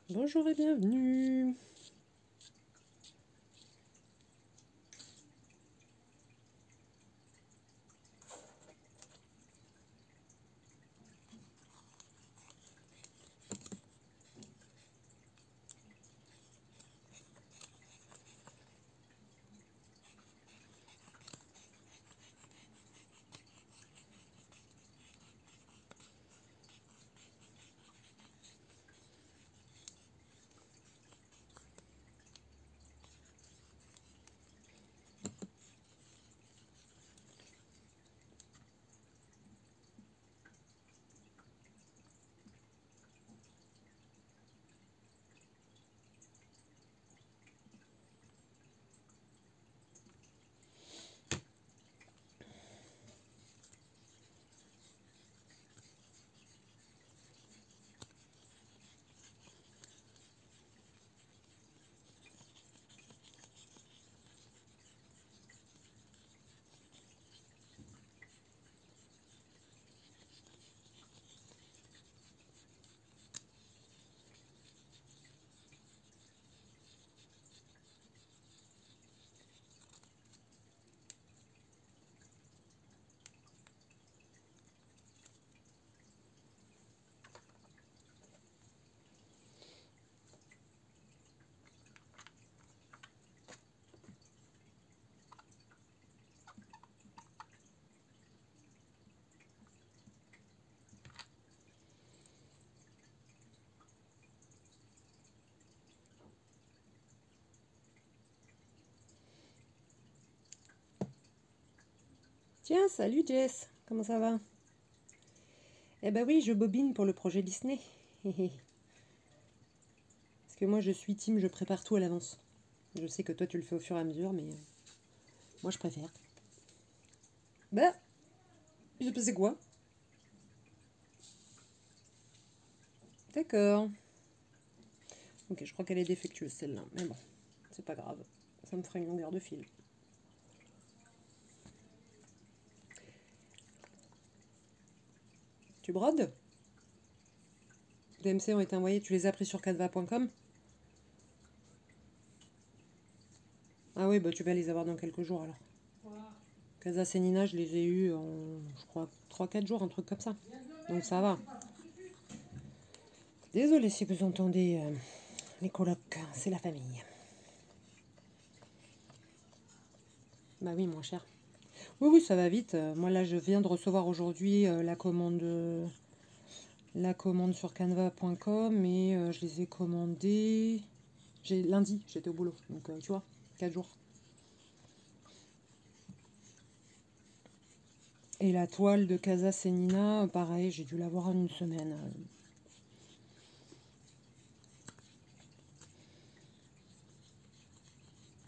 Bonjour et bienvenue. Tiens, salut Jess, comment ça va? Eh ben oui, je bobine pour le projet Disney. Parce que moi je suis team, je prépare tout à l'avance. Je sais que toi tu le fais au fur et à mesure, mais moi je préfère. Bah, je sais quoi? D'accord. Ok, je crois qu'elle est défectueuse celle-là, mais bon, c'est pas grave. Ça me fera une longueur de fil. Tu brodes? DMC ont été envoyés, tu les as pris sur canva.com? Ah oui, bah tu vas les avoir dans quelques jours alors. Casa Senina, je les ai eus en, je crois, 3-4 jours, un truc comme ça. Donc ça va. Désolée si vous entendez les colocs, c'est la famille. Bah oui, moins cher. Oui, oui, ça va vite. Moi là, je viens de recevoir aujourd'hui la commande sur canva.com et je les ai commandés lundi, j'étais au boulot. Donc tu vois, 4 jours. Et la toile de Casa Senina, pareil, j'ai dû l'avoir en une semaine.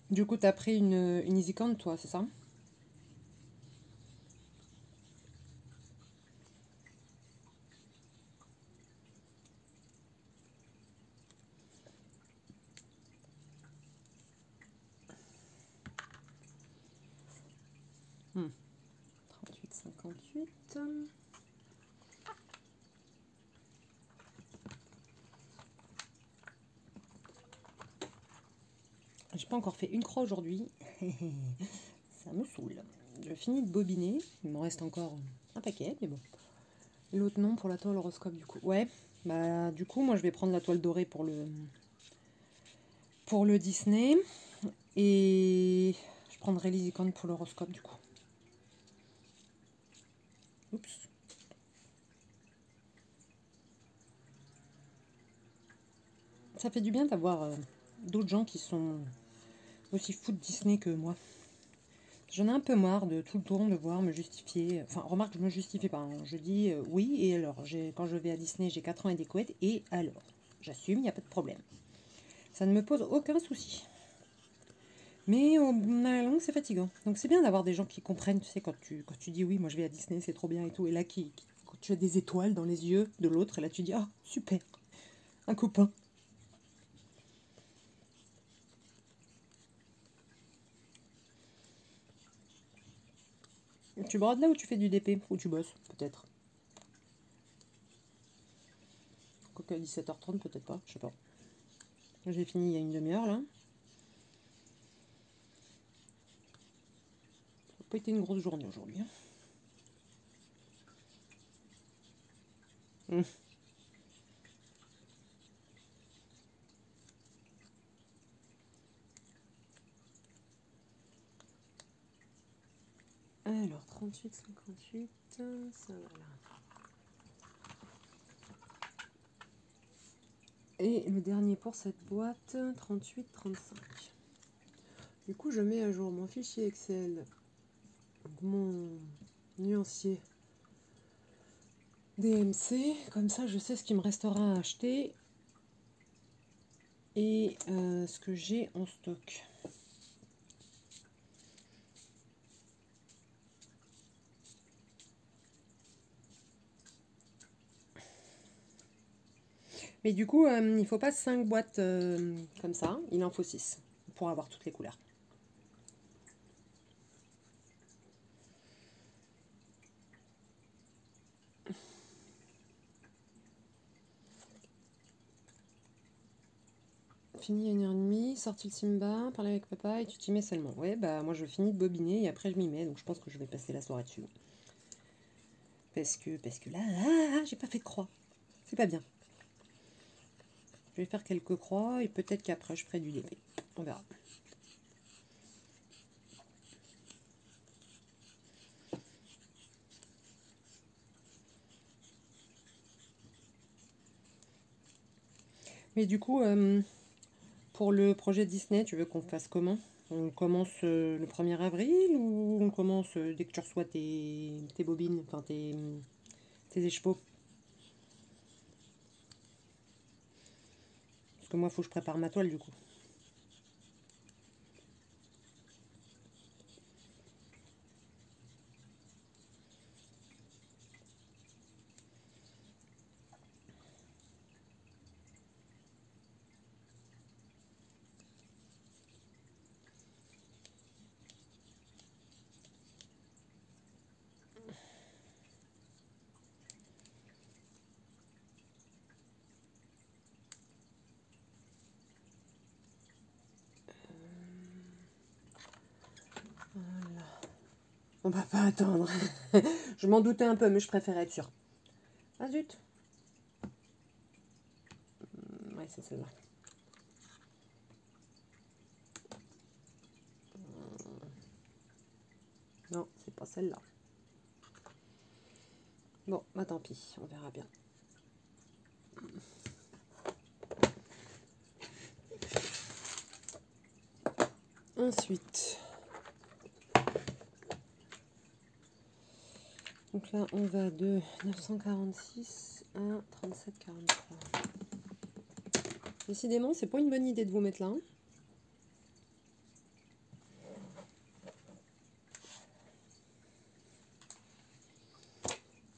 Du coup, t'as pris une EasyCount, toi, c'est ça? Hmm. 38,58. J'ai pas encore fait une croix aujourd'hui. Ça me saoule. Je finis de bobiner. Il m'en reste encore un paquet, mais bon. L'autre nom pour la toile horoscope, du coup. Ouais, bah du coup, moi je vais prendre la toile dorée pour le Disney. Et je prendrai l'Easycount pour l'horoscope, du coup. Oups. Ça fait du bien d'avoir d'autres gens qui sont aussi fous de Disney que moi. J'en ai un peu marre de tout le temps devoir me justifier. Enfin, remarque, je me justifie pas. Hein. Je dis oui, et alors, quand je vais à Disney, j'ai 4 ans et des couettes, et alors, j'assume, il n'y a pas de problème. Ça ne me pose aucun souci. Mais à la longue, c'est fatigant. Donc c'est bien d'avoir des gens qui comprennent, tu sais, quand tu dis oui, moi je vais à Disney, c'est trop bien et tout. Et là, quand tu as des étoiles dans les yeux de l'autre, et là tu dis, ah, super, un copain. Tu brades là ou tu fais du DP? Ou tu bosses, peut-être. Quoique à 17h30, peut-être pas, je sais pas. J'ai fini il y a une demi-heure là. Ça n'a pas été une grosse journée aujourd'hui. Hum. Alors, 38,58, ça va là. Et le dernier pour cette boîte, 38,35. Du coup, je mets à jour mon fichier Excel, mon nuancier DMC. Comme ça, je sais ce qu'il me restera à acheter et ce que j'ai en stock. Mais du coup, il ne faut pas 5 boîtes comme ça, il en faut 6 pour avoir toutes les couleurs. Fini à 1h30, sorti le Simba, parler avec papa et tu t'y mets seulement. Ouais, bah moi je finis de bobiner et après je m'y mets, donc je pense que je vais passer la soirée dessus. Parce que là, j'ai pas fait de croix. C'est pas bien. Je vais faire quelques croix et peut-être qu'après je ferai du DP. On verra. Mais du coup, pour le projet Disney, tu veux qu'on fasse comment? On commence le 1er avril ou on commence dès que tu reçois tes bobines, enfin tes écheveaux? Parce que moi, il faut que je prépare ma toile du coup. Voilà. On va pas attendre. Je m'en doutais un peu, mais je préférais être sûre. Ah zut. Ouais, c'est celle-là. Non, c'est pas celle-là. Bon, bah tant pis, on verra bien. Ensuite, donc là on va de 946 à 37,43. Décidément, c'est pas une bonne idée de vous mettre là. Hein.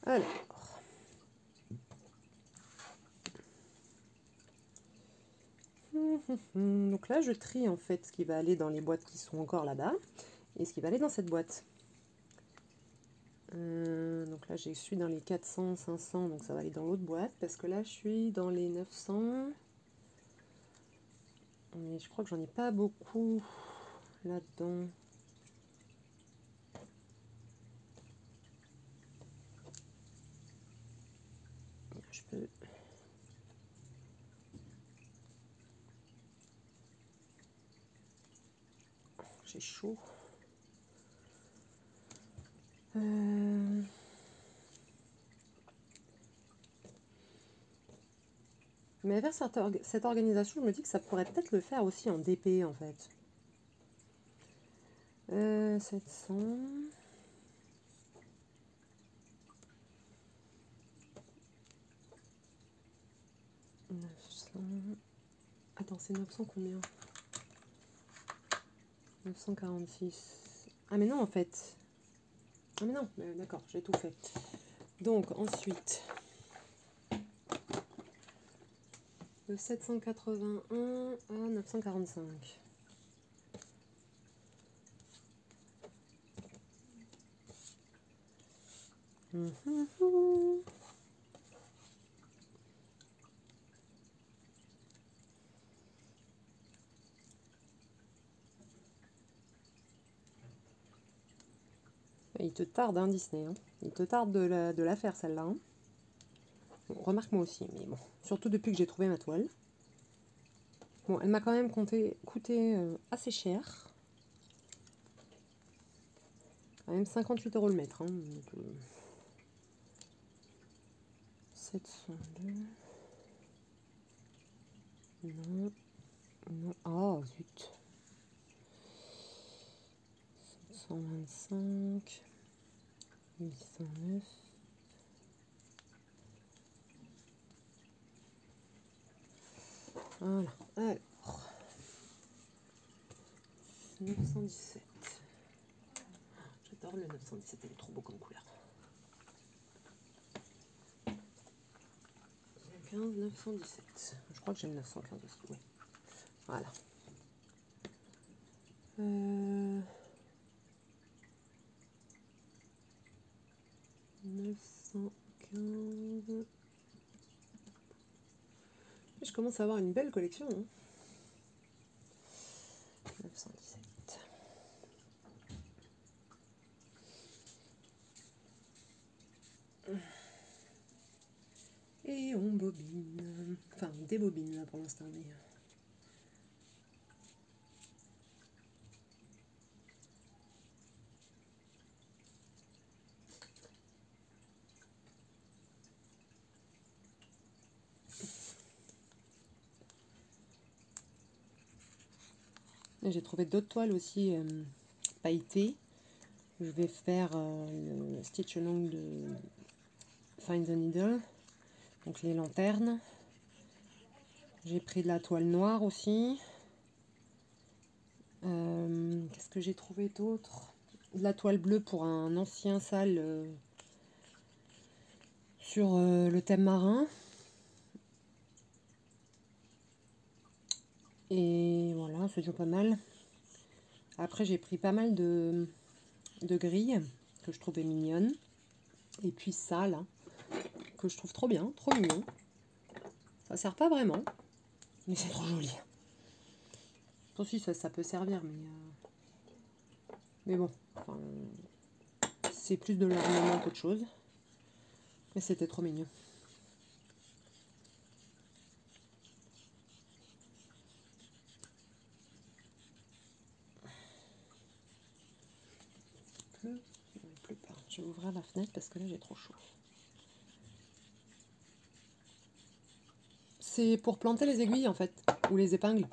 Alors. Donc là, je trie en fait ce qui va aller dans les boîtes qui sont encore là-bas et ce qui va aller dans cette boîte. Donc là, je suis dans les 400, 500, donc ça va aller dans l'autre boîte parce que là, je suis dans les 900. Mais je crois que j'en ai pas beaucoup là-dedans. Je peux... J'ai chaud. Mais vers cette organisation, je me dis que ça pourrait peut-être le faire aussi en DP en fait. 700. 900. Attends, c'est 900 combien? 946. Ah mais non en fait. Ah mais non, d'accord, j'ai tout fait. Donc ensuite, de 781 à 945. Il te tarde, hein, Disney. Hein. Il te tarde de la faire, celle-là. Hein. Bon, remarque moi aussi, mais bon. Surtout depuis que j'ai trouvé ma toile. Bon, elle m'a quand même coûté assez cher. Quand même 58 € le mètre. Hein, donc, 702. Non. Non. Oh, zut. 725. 809. Voilà. Alors. 917. J'adore le 917, il est trop beau comme couleur. 15, 917. Je crois que j'ai le 915 aussi, oui. Voilà. 915. Je commence à avoir une belle collection. Hein. 917. Et on bobine. Enfin, on débobine là pour l'instant. Mais... J'ai trouvé d'autres toiles aussi pailletées. Je vais faire le stitch along de Find the Needle. Donc les lanternes. J'ai pris de la toile noire aussi. Qu'est-ce que j'ai trouvé d'autre? De la toile bleue pour un ancien sale sur le thème marin. Et voilà, c'est déjà pas mal. Après, j'ai pris pas mal de grilles que je trouvais mignonnes. Et puis ça, là, que je trouve trop bien, trop mignon. Ça sert pas vraiment, mais c'est trop joli. Aussi, ça peut servir, mais bon, enfin, c'est plus de l'ornement qu'autre chose. Mais c'était trop mignon. Il pleut pas. Je vais ouvrir la fenêtre parce que là j'ai trop chaud. C'est pour planter les aiguilles en fait, ou les épingles.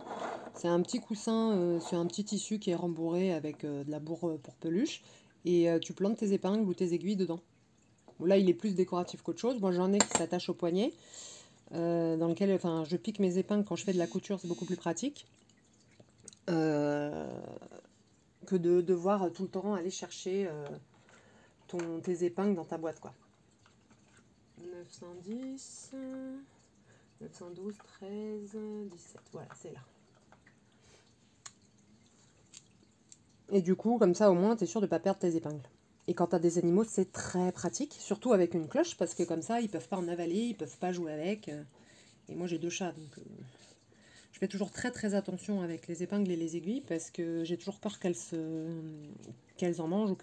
C'est un petit coussin sur un petit tissu qui est rembourré avec de la bourre pour peluche. Et tu plantes tes épingles ou tes aiguilles dedans. Bon, là il est plus décoratif qu'autre chose. Moi j'en ai qui s'attachent au poignet. Dans lequel enfin, je pique mes épingles quand je fais de la couture, c'est beaucoup plus pratique. Que de devoir tout le temps aller chercher tes épingles dans ta boîte, quoi. 910, 912, 13, 17, voilà, c'est là. Et du coup, comme ça, au moins, tu es sûr de ne pas perdre tes épingles. Et quand tu as des animaux, c'est très pratique, surtout avec une cloche, parce que comme ça, ils peuvent pas en avaler, ils peuvent pas jouer avec. Et moi, j'ai 2 chats, donc je fais toujours très très attention avec les épingles et les aiguilles, parce que j'ai toujours peur qu'elles en mangent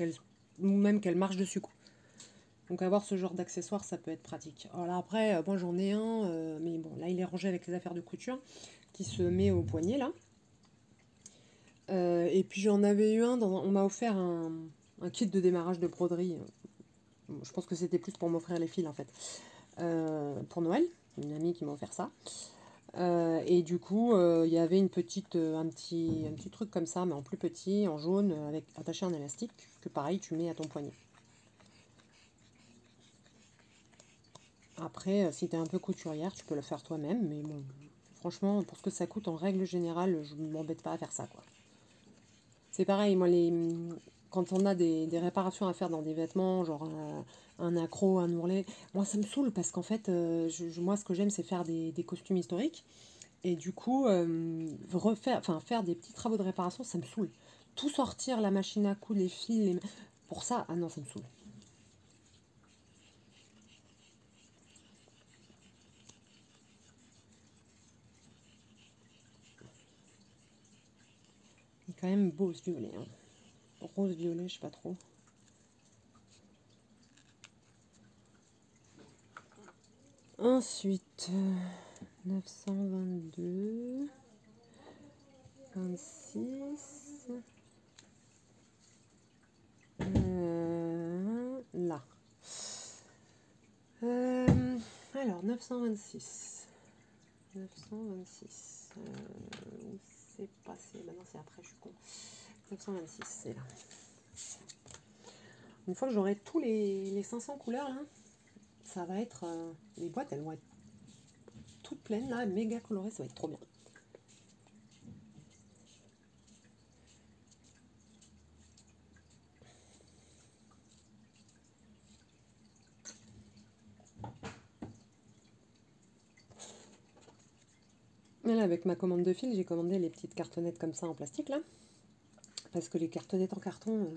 ou même qu'elles marchent dessus, quoi. Donc avoir ce genre d'accessoire, ça peut être pratique. Alors après, moi j'en ai un, mais bon, là il est rangé avec les affaires de couture, qui se met au poignet, là. Et puis j'en avais eu on m'a offert un kit de démarrage de broderie. Je pense que c'était plus pour m'offrir les fils en fait. Pour Noël, une amie qui m'a offert ça. Et du coup, il y avait un petit truc comme ça, mais en plus petit, en jaune, avec attaché un élastique, que pareil, tu mets à ton poignet. Après, si tu es un peu couturière, tu peux le faire toi-même, mais bon, franchement, pour ce que ça coûte, en règle générale, je ne m'embête pas à faire ça, quoi. C'est pareil, moi, quand on a des réparations à faire dans des vêtements, genre un accro, un ourlet, moi ça me saoule parce qu'en fait, moi ce que j'aime c'est faire des costumes historiques. Et du coup, faire des petits travaux de réparation, ça me saoule. Tout sortir, la machine à coudre, les fils, pour ça, ah non, ça me saoule. Il est quand même beau ce violet, hein. Rose-violet, je sais pas trop. Ensuite, 922, 26, là. Alors, 926. 926. Où c'est passé? Bah non, c'est après, je suis con. 926, c'est là. Une fois que j'aurai tous les 500 couleurs, là, ça va être... les boîtes, elles vont être toutes pleines, là, méga colorées, ça va être trop bien. Et là, avec ma commande de fil, j'ai commandé les petites cartonnettes comme ça en plastique, là. Parce que les cartonnettes en carton,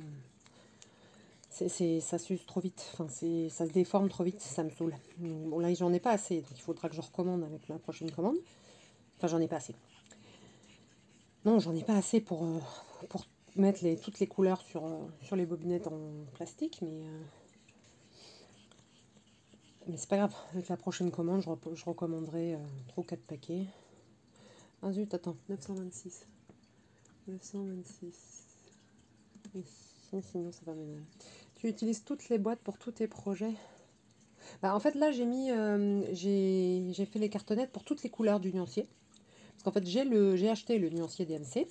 ça s'use trop vite. Enfin, ça se déforme trop vite, ça me saoule. Bon, là, j'en ai pas assez, donc il faudra que je recommande avec ma prochaine commande. Enfin, j'en ai pas assez. Non, j'en ai pas assez pour mettre toutes les couleurs sur les bobinettes en plastique, mais c'est pas grave. Avec la prochaine commande, je recommanderai 3 ou 4 paquets. Ah zut, attends, 926. 926. Oui, sinon ça va m'énerver. Tu utilises toutes les boîtes pour tous tes projets? Bah, en fait, là, j'ai fait les cartonnettes pour toutes les couleurs du nuancier. Parce qu'en fait, j'ai acheté le nuancier DMC.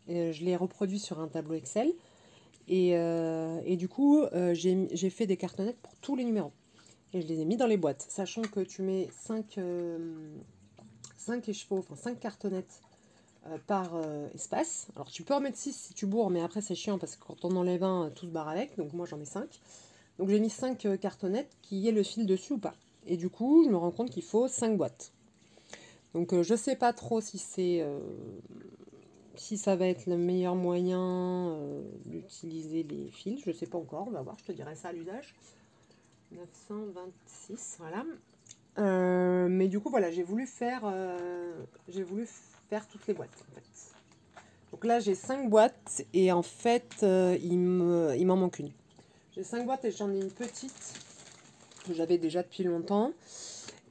Et je l'ai reproduit sur un tableau Excel. Et du coup, j'ai fait des cartonnettes pour tous les numéros. Et je les ai mis dans les boîtes. Sachant que tu mets 5 écheveaux, enfin 5 cartonnettes par espace. Alors tu peux en mettre 6 si tu bourres, mais après c'est chiant parce que quand on enlève un, tout se barre avec. Donc moi j'en mets 5. Donc j'ai mis 5 cartonnettes qui ait le fil dessus ou pas. Et du coup, je me rends compte qu'il faut 5 boîtes. Donc je sais pas trop si ça va être le meilleur moyen d'utiliser les fils. Je sais pas encore, on va voir, je te dirai ça à l'usage. 926, voilà. Mais du coup, voilà, j'ai voulu faire toutes les boîtes, en fait. Donc là, j'ai 5 boîtes et en fait, il m'en manque une. J'ai 5 boîtes et j'en ai une petite que j'avais déjà depuis longtemps.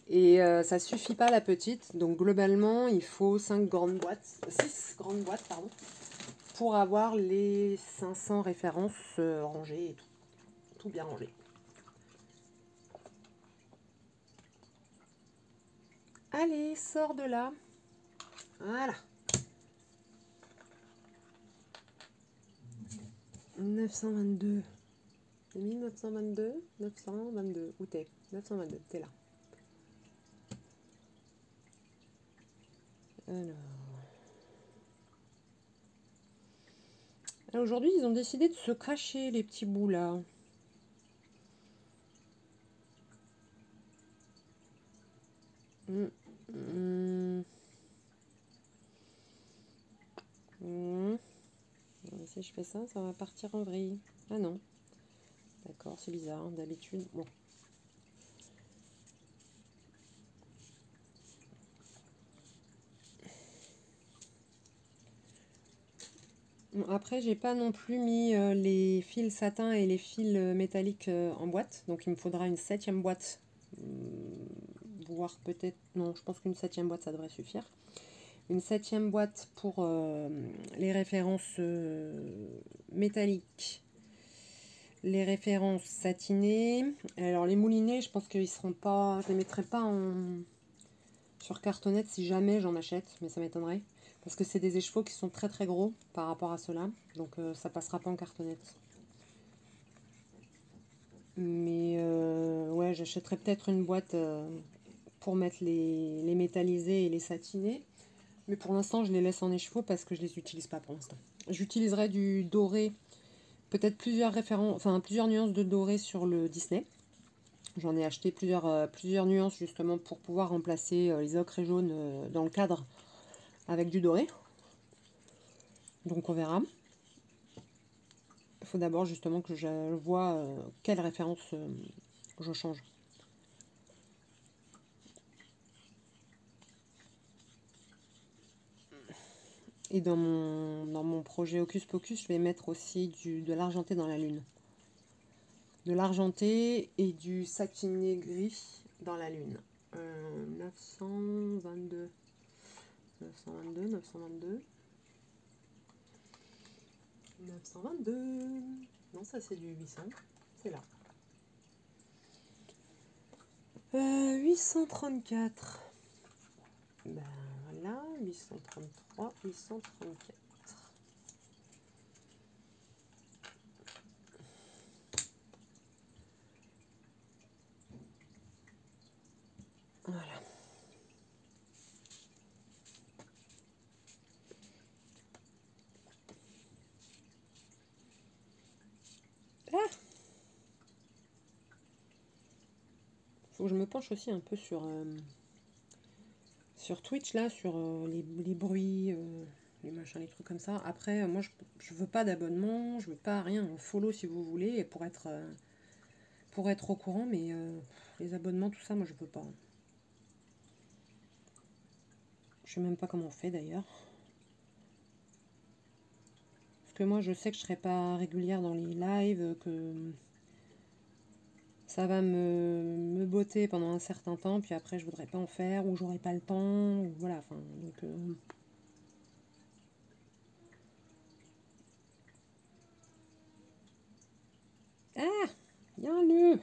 Et ça suffit pas la petite. Donc globalement, il faut 6 grandes boîtes, pardon, pour avoir les 500 références rangées et tout bien rangé. Allez, sors de là. Voilà. 922. J'ai mis 922. 922. Où t'es? 922. T'es là. Alors aujourd'hui, ils ont décidé de se cacher, les petits bouts là. Si je fais ça, ça va partir en vrille. Ah non. D'accord, c'est bizarre, hein, d'habitude. Bon. Bon, après, j'ai pas non plus mis les fils satin et les fils métalliques en boîte. Donc il me faudra une 7e boîte. Voire peut-être... Non, je pense qu'une 7e boîte, ça devrait suffire. Une 7e boîte pour les références métalliques. Les références satinées. Alors les moulinets, je pense qu'ils seront pas... Je les mettrai pas sur cartonnette si jamais j'en achète. Mais ça m'étonnerait. Parce que c'est des écheveaux qui sont très très gros par rapport à ceux-là. Donc ça passera pas en cartonnette. Mais ouais, j'achèterai peut-être une boîte pour mettre les métallisés et les satinés. Mais pour l'instant, je les laisse en écheveau parce que je les utilise pas pour l'instant. J'utiliserai du doré, peut-être plusieurs références, enfin plusieurs nuances de doré sur le Disney. J'en ai acheté plusieurs nuances justement pour pouvoir remplacer les ocres jaunes dans le cadre avec du doré. Donc on verra. Il faut d'abord justement que je vois quelle référence je change. Et dans mon projet Hocus Pocus, je vais mettre aussi de l'argenté dans la lune. De l'argenté et du satiné gris dans la lune. 922. 922, 922. 922. Non, ça c'est du 800. C'est là. 834. Ben voilà, 833, 834. Voilà. Ah, faut que je me penche aussi un peu sur Twitch, là, sur les bruits, les machins, les trucs comme ça. Après, moi, je veux pas d'abonnement, je veux pas rien. Follow si vous voulez, pour être au courant, mais les abonnements, tout ça, moi, je veux pas. Je sais même pas comment on fait, d'ailleurs. Parce que moi, je sais que je serai pas régulière dans les lives, que ça va me botter pendant un certain temps, puis après, je voudrais pas en faire, ou j'aurai pas le temps, ou voilà, enfin, donc... Ah, bien lu.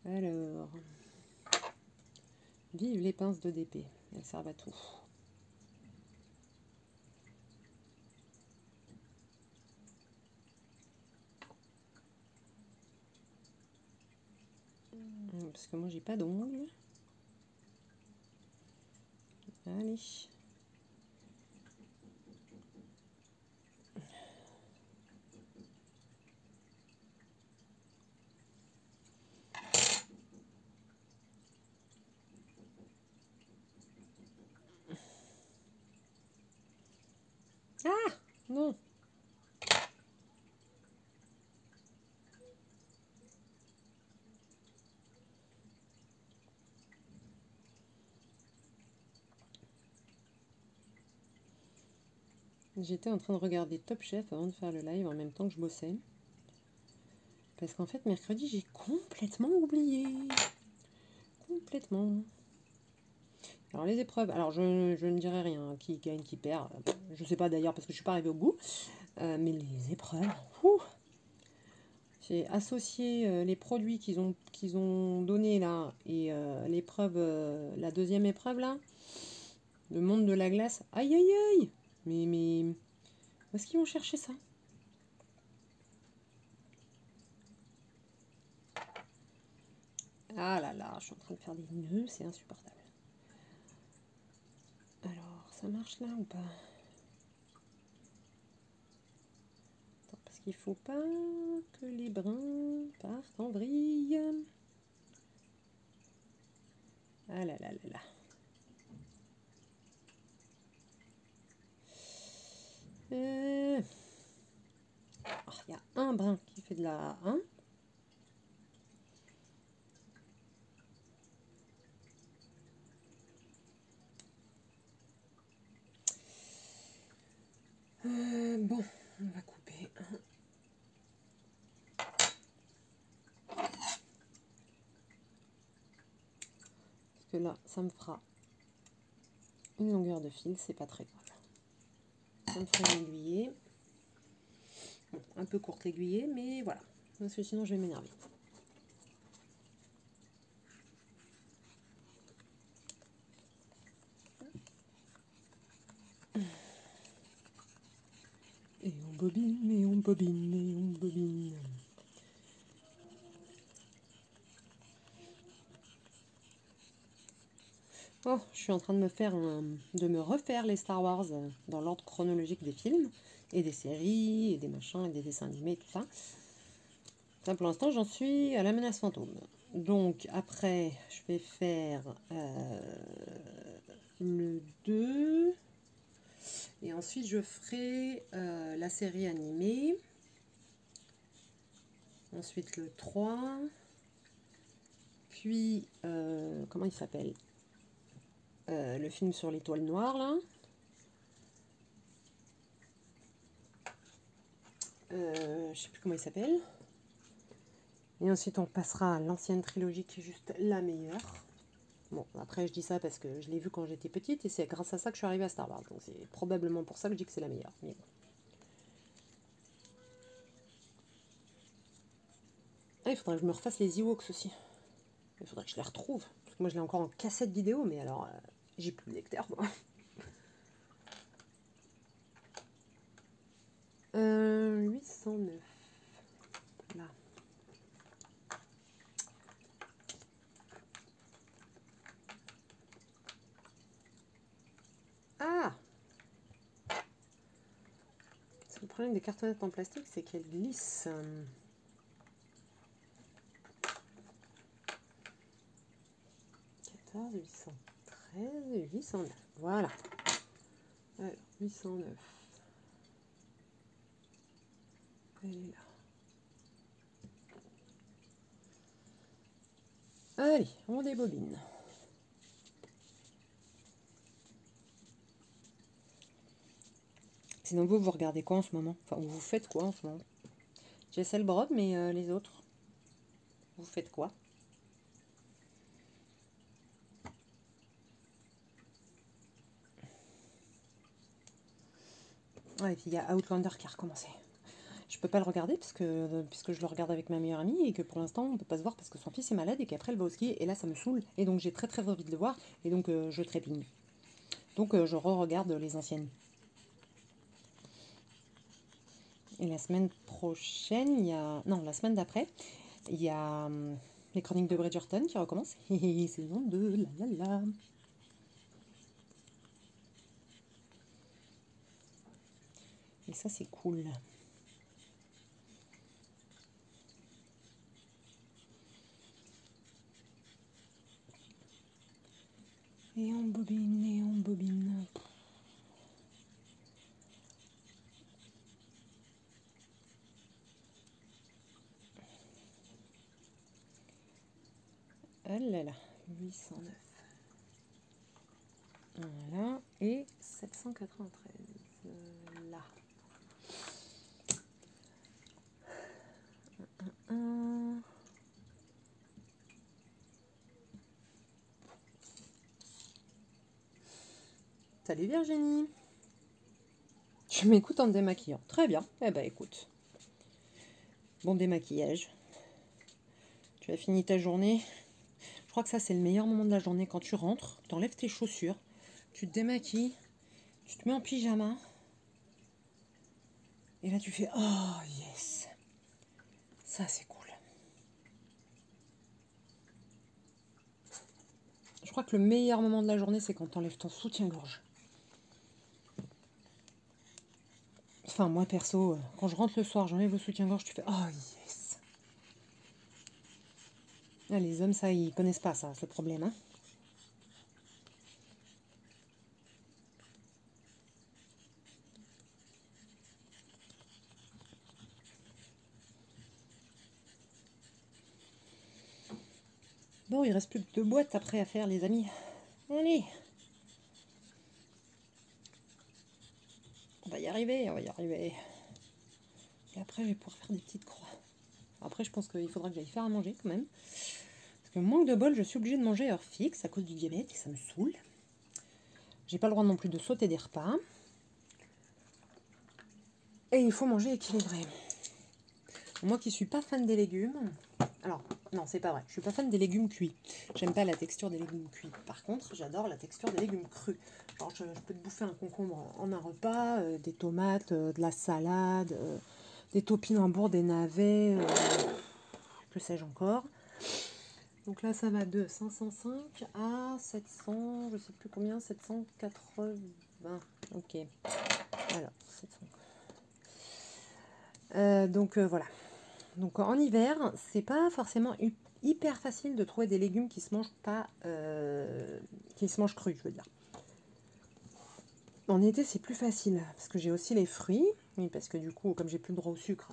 Alors, vive les pinces de DP, elles servent à tout. Parce que moi j'ai pas d'ongles. Allez. Ah non. J'étais en train de regarder Top Chef avant de faire le live en même temps que je bossais. Parce qu'en fait, mercredi, j'ai complètement oublié. Complètement. Alors, les épreuves. Alors, je ne dirai rien. Qui gagne, qui perd. Je sais pas d'ailleurs parce que je suis pas arrivée au bout. Mais les épreuves. J'ai associé les produits qu'ils ont donnés là et l'épreuve, la deuxième épreuve là. Le monde de la glace. Aïe aïe aïe. Mais où est-ce qu'ils vont chercher ça? Ah là là, je suis en train de faire des nœuds, c'est insupportable. Alors, ça marche là ou pas? Attends, parce qu'il faut pas que les brins partent en vrille. Ah là là là là. Il y a un brin qui fait de la 1. Bon, on va couper. Parce que là, ça me fera une longueur de fil, c'est pas très grave. Ça me fera une aiguillée. Bon, un peu courte l'aiguillée, mais voilà. Parce que sinon, je vais m'énerver. Et on bobine, et on bobine, et on bobine. Oh, je suis en train de me refaire les Star Wars dans l'ordre chronologique des films, et des séries, et des machins, et des dessins animés, tout ça. Ça, pour l'instant, j'en suis à la menace fantôme. Donc, après, je vais faire le 2. Et ensuite, je ferai la série animée. Ensuite, le 3. Puis, comment il s'appelle le film sur l'étoile noire, là. Je sais plus comment il s'appelle. Et ensuite, on passera à l'ancienne trilogie qui est juste la meilleure. Bon, après, je dis ça parce que je l'ai vu quand j'étais petite et c'est grâce à ça que je suis arrivée à Star Wars. Donc, c'est probablement pour ça que je dis que c'est la meilleure. Mais bon. Ah, il faudrait que je me refasse les Ewoks aussi. Il faudrait que je les retrouve. Parce que moi, je l'ai encore en cassette vidéo, mais alors, j'ai plus le lecteur, moi. 809. Là. Ah! Le problème des cartonnettes en plastique, c'est qu'elles glissent. 14, 813, 809. Voilà. Alors, 809. Elle est là. Allez, on débobine. Sinon, vous regardez quoi en ce moment? Enfin, vous faites quoi en ce moment? J'essaie le brode, mais les autres, vous faites quoi? Ouais, et puis il y a Outlander qui a recommencé. Je peux pas le regarder puisque je le regarde avec ma meilleure amie et que pour l'instant on peut pas se voir parce que son fils est malade et qu'après elle va au ski et là ça me saoule et donc j'ai très très envie de le voir et donc je trépigne. Donc je re-regarde les anciennes. Et la semaine prochaine, il y a... Non, la semaine d'après, il y a les Chroniques de Bridgerton qui recommencent. Saison 2, la la la. Et ça c'est cool. Et on bobine, et on bobine. Ah là là, 809. Voilà, et 793. Là. Salut Virginie. Tu m'écoutes en te démaquillant. Très bien. Eh ben écoute. Bon démaquillage. Tu as fini ta journée. Je crois que ça c'est le meilleur moment de la journée quand tu rentres, tu enlèves tes chaussures, tu te démaquilles, tu te mets en pyjama. Et là tu fais oh yes. Ça c'est cool. Je crois que le meilleur moment de la journée c'est quand tu enlèves ton soutien-gorge. Enfin moi perso, quand je rentre le soir, j'enlève le soutien-gorge, tu fais oh yes. Ah, les hommes ça ils connaissent pas ça, ce problème hein. Bon, il reste plus que 2 boîtes après à faire les amis. Allez. On va y arriver, on va y arriver. Et après, je vais pouvoir faire des petites croix. Après, je pense qu'il faudra que j'aille faire à manger quand même. Parce que manque de bol, je suis obligée de manger à heure fixe à cause du diabète et ça me saoule. J'ai pas le droit non plus de sauter des repas. Et il faut manger équilibré. Moi qui suis pas fan des légumes... Alors, non, c'est pas vrai. Je suis pas fan des légumes cuits. J'aime pas la texture des légumes cuits. Par contre, j'adore la texture des légumes crus. Genre, je peux te bouffer un concombre en un repas, des tomates, de la salade, des topinambours, des navets, que sais-je encore. Donc là, ça va de 505 à 700, je sais plus combien, 780. Ok. Alors, 700. Donc voilà. Donc en hiver, c'est pas forcément hyper facile de trouver des légumes qui se mangent pas, qui se mangent crus, je veux dire. En été, c'est plus facile parce que j'ai aussi les fruits. Oui, parce que du coup, comme j'ai plus le droit au sucre,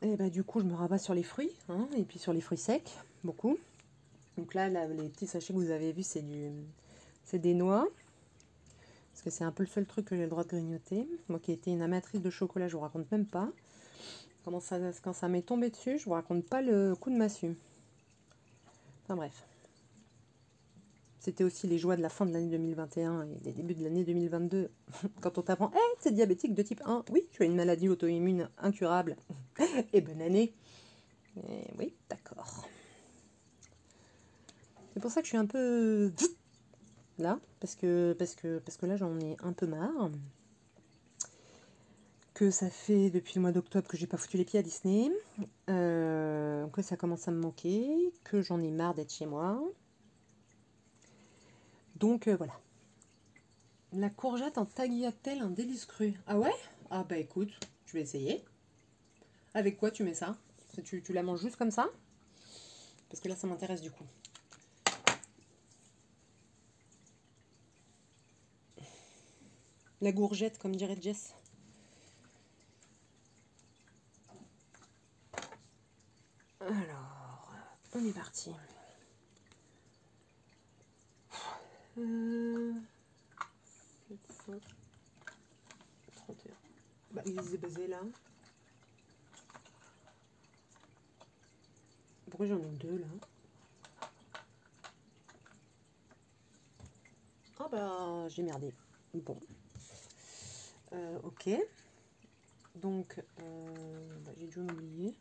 et bah, du coup, je me rabats sur les fruits, hein, et puis sur les fruits secs, beaucoup. Donc là, les petits sachets que vous avez vus, c'est des noix. Parce que c'est un peu le seul truc que j'ai le droit de grignoter. Moi qui ai été une amatrice de chocolat, je vous raconte même pas. Quand ça m'est tombé dessus, je vous raconte pas le coup de massue. Enfin bref. C'était aussi les joies de la fin de l'année 2021 et des débuts de l'année 2022. Quand on t'apprend, hey, t'es diabétique de type 1. Oui, tu as une maladie auto-immune incurable. Et bonne année. Et oui, d'accord. C'est pour ça que je suis un peu là, parce que là j'en ai un peu marre. Que ça fait depuis le mois d'octobre que j'ai pas foutu les pieds à Disney. Que ça commence à me manquer. Que j'en ai marre d'être chez moi. Donc voilà. La courgette en tagliatelle, un délice cru. Ah ouais? Ah bah écoute, je vais essayer. Avec quoi tu mets ça? Tu la manges juste comme ça? Parce que là ça m'intéresse du coup. La gourgette comme dirait Jess. Alors, on est parti. 731. Bah, il est basé là. Pourquoi j'en ai deux là? Ah bah, j'ai merdé. Bon. Ok. Donc, bah, j'ai dû m'oublier.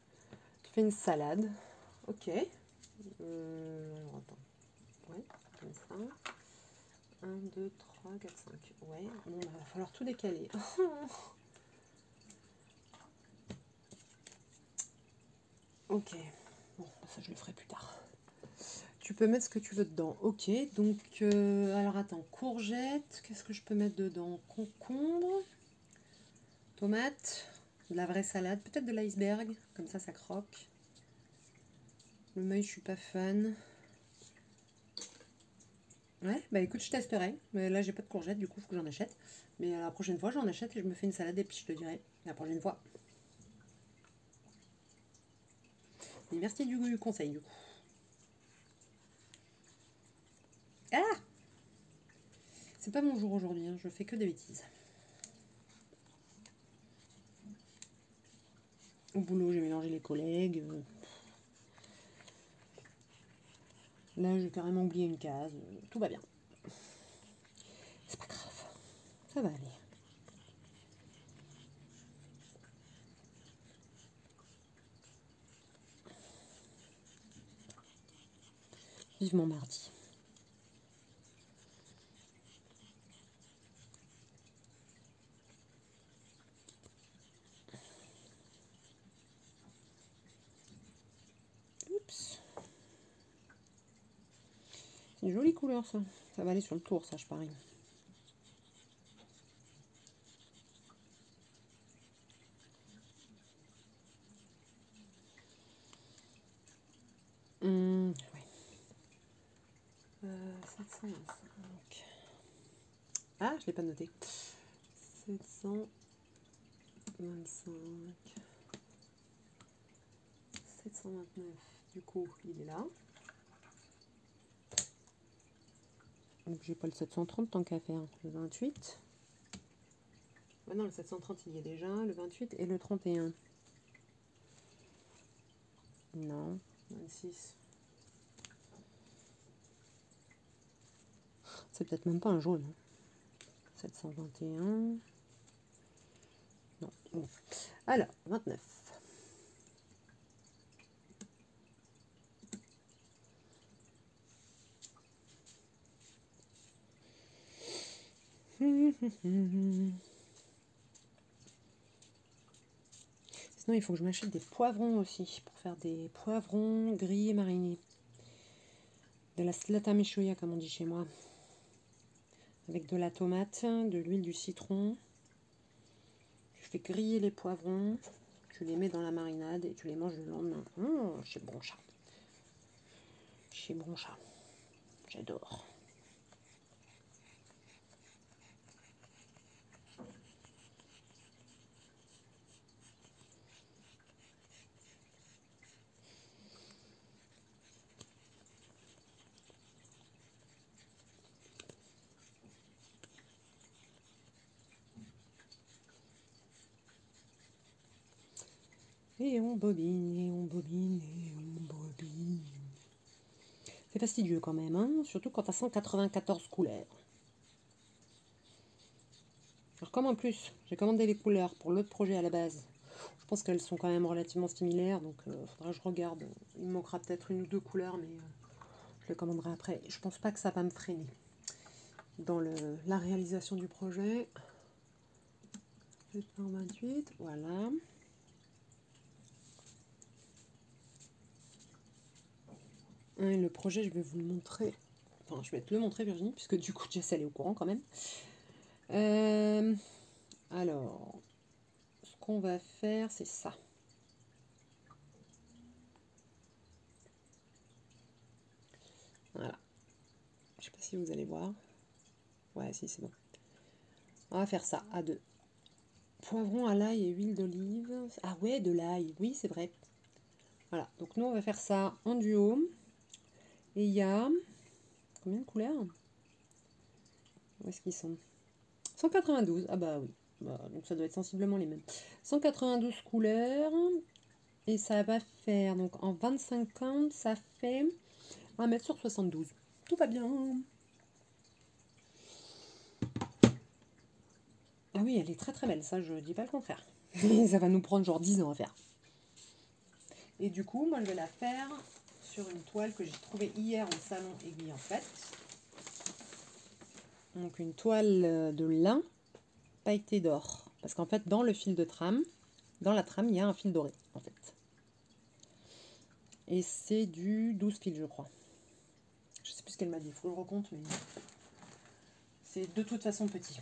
Tu fais une salade. Ok. Alors, attends. Ouais, comme ça. 1, 2, 3, 4, 5. Ouais, bon, bah, va falloir tout décaler. Ok. Bon, ça, je le ferai plus tard. Tu peux mettre ce que tu veux dedans. Ok, donc, alors attends, courgette. Qu'est-ce que je peux mettre dedans? Concombre. Tomate. De la vraie salade. Peut-être de l'iceberg. Comme ça croque. Le maïs, je suis pas fan. Ouais, bah écoute, je testerai. Mais là, j'ai pas de courgettes, du coup, il faut que j'en achète. Mais la prochaine fois, j'en achète et je me fais une salade et puis je te dirai la prochaine fois. Et merci du conseil, du coup. Ah! C'est pas mon jour aujourd'hui, hein, je fais que des bêtises. Au boulot, j'ai mélangé les collègues. Là, j'ai carrément oublié une case. Tout va bien. C'est pas grave. Ça va aller. Vivement mardi. Oups. C'est une jolie couleur, ça. Ça va aller sur le tour, ça, je parie. Ouais. 725. Ah, je l'ai pas noté. 725. 729. Du coup, il est là. Donc, j'ai pas le 730 tant qu'à faire. Le 28. Ah non, le 730, il y est déjà. Le 28 et le 31. Non. 26. C'est peut-être même pas un jaune. 721. Non. Bon. Alors, 29. Sinon, il faut que je m'achète des poivrons aussi pour faire des poivrons grillés marinés. De la slata michoya, comme on dit chez moi. Avec de la tomate, de l'huile, du citron. Je fais griller les poivrons. Tu les mets dans la marinade et tu les manges le lendemain. Chez Bronchat. Chez Bronchat. J'adore. Et on bobine, et on bobine, et on bobine. C'est fastidieux quand même, hein, surtout quand t'as 194 couleurs. Alors comme en plus, j'ai commandé les couleurs pour l'autre projet à la base, je pense qu'elles sont quand même relativement similaires, donc il faudra que je regarde. Il me manquera peut-être une ou deux couleurs, mais je les commanderai après. Je pense pas que ça va me freiner dans la réalisation du projet. 28, voilà. Et le projet, je vais vous le montrer. Enfin, je vais te le montrer, Virginie, puisque du coup, Jess, elle est au courant quand même. Alors, ce qu'on va faire, c'est ça. Voilà. Je sais pas si vous allez voir. Ouais, si, c'est bon. On va faire ça à deux. Poivron à l'ail et huile d'olive. Ah ouais, de l'ail. Oui, c'est vrai. Voilà. Donc, nous, on va faire ça en duo. Et il y a... Combien de couleurs? Où est-ce qu'ils sont? 192. Ah bah oui. Bah, donc, ça doit être sensiblement les mêmes. 192 couleurs. Et ça va faire... Donc, en 25 ça fait 1 m sur 72. Tout va bien. Ah oui, elle est très très belle, ça je dis pas le contraire. Ça va nous prendre genre 10 ans à faire. Et du coup, moi je vais la faire sur une toile que j'ai trouvée hier au salon Aiguille en fait. Donc une toile de lin pailleté d'or. Parce qu'en fait, dans le fil de trame, dans la trame, il y a un fil doré en fait. Et c'est du 12 fils, je crois. Je sais plus ce qu'elle m'a dit, il faut que je recompte, mais c'est de toute façon petit.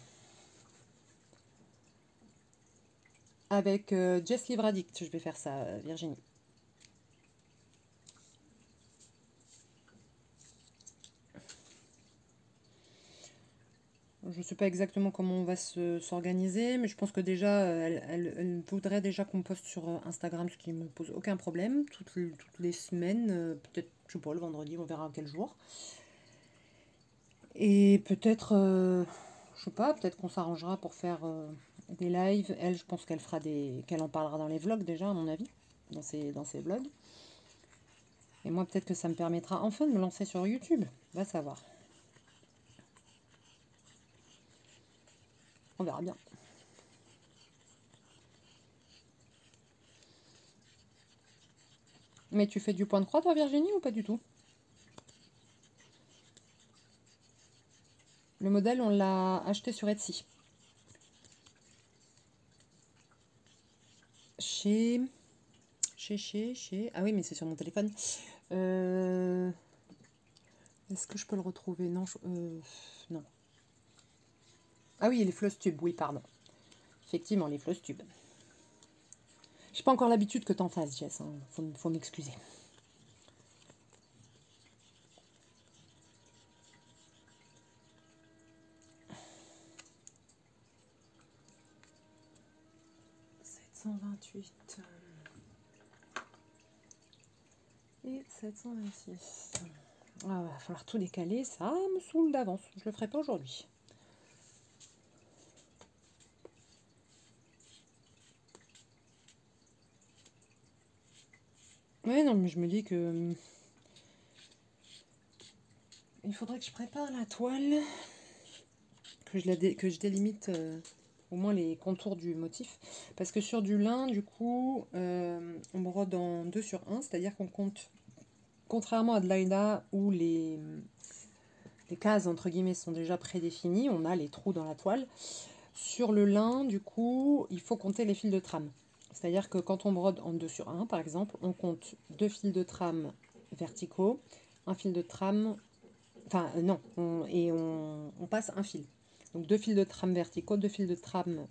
Avec Jess Livre Addict, je vais faire ça, Virginie. Je ne sais pas exactement comment on va s'organiser, mais je pense que déjà, elle voudrait déjà qu'on poste sur Instagram, ce qui ne me pose aucun problème, toutes les semaines, peut-être, je sais pas, le vendredi, on verra quel jour. Et peut-être, je sais pas, peut-être qu'on s'arrangera pour faire des lives. Elle, je pense qu'elle en parlera dans les vlogs déjà, à mon avis, dans ses vlogs. Et moi, peut-être que ça me permettra enfin de me lancer sur YouTube, va savoir. On verra bien. Mais tu fais du point de croix, toi, Virginie, ou pas du tout? Le modèle, on l'a acheté sur Etsy. Chez... Ah oui, mais c'est sur mon téléphone. Est-ce que je peux le retrouver? Non. Non. Ah oui, les floss tubes. Oui, pardon. Effectivement, les floss tubes. J'ai pas encore l'habitude que t'en fasses, Jess. Hein. Faut m'excuser. Et 726. Ah, va falloir tout décaler, ça me saoule d'avance. Je le ferai pas aujourd'hui. Ouais, non, mais je me dis que il faudrait que je prépare la toile, que je délimite au moins les contours du motif. Parce que sur du lin, du coup, on brode en 2 sur 1, c'est-à-dire qu'on compte, contrairement à de l'aïda où les cases, entre guillemets, sont déjà prédéfinies, on a les trous dans la toile. Sur le lin, du coup, il faut compter les fils de trame. C'est-à-dire que quand on brode en 2 sur 1, par exemple, on compte 2 fils de trame verticaux, un fil de trame, enfin non, on passe un fil. Donc 2 fils de trame verticaux, 2 fils de trame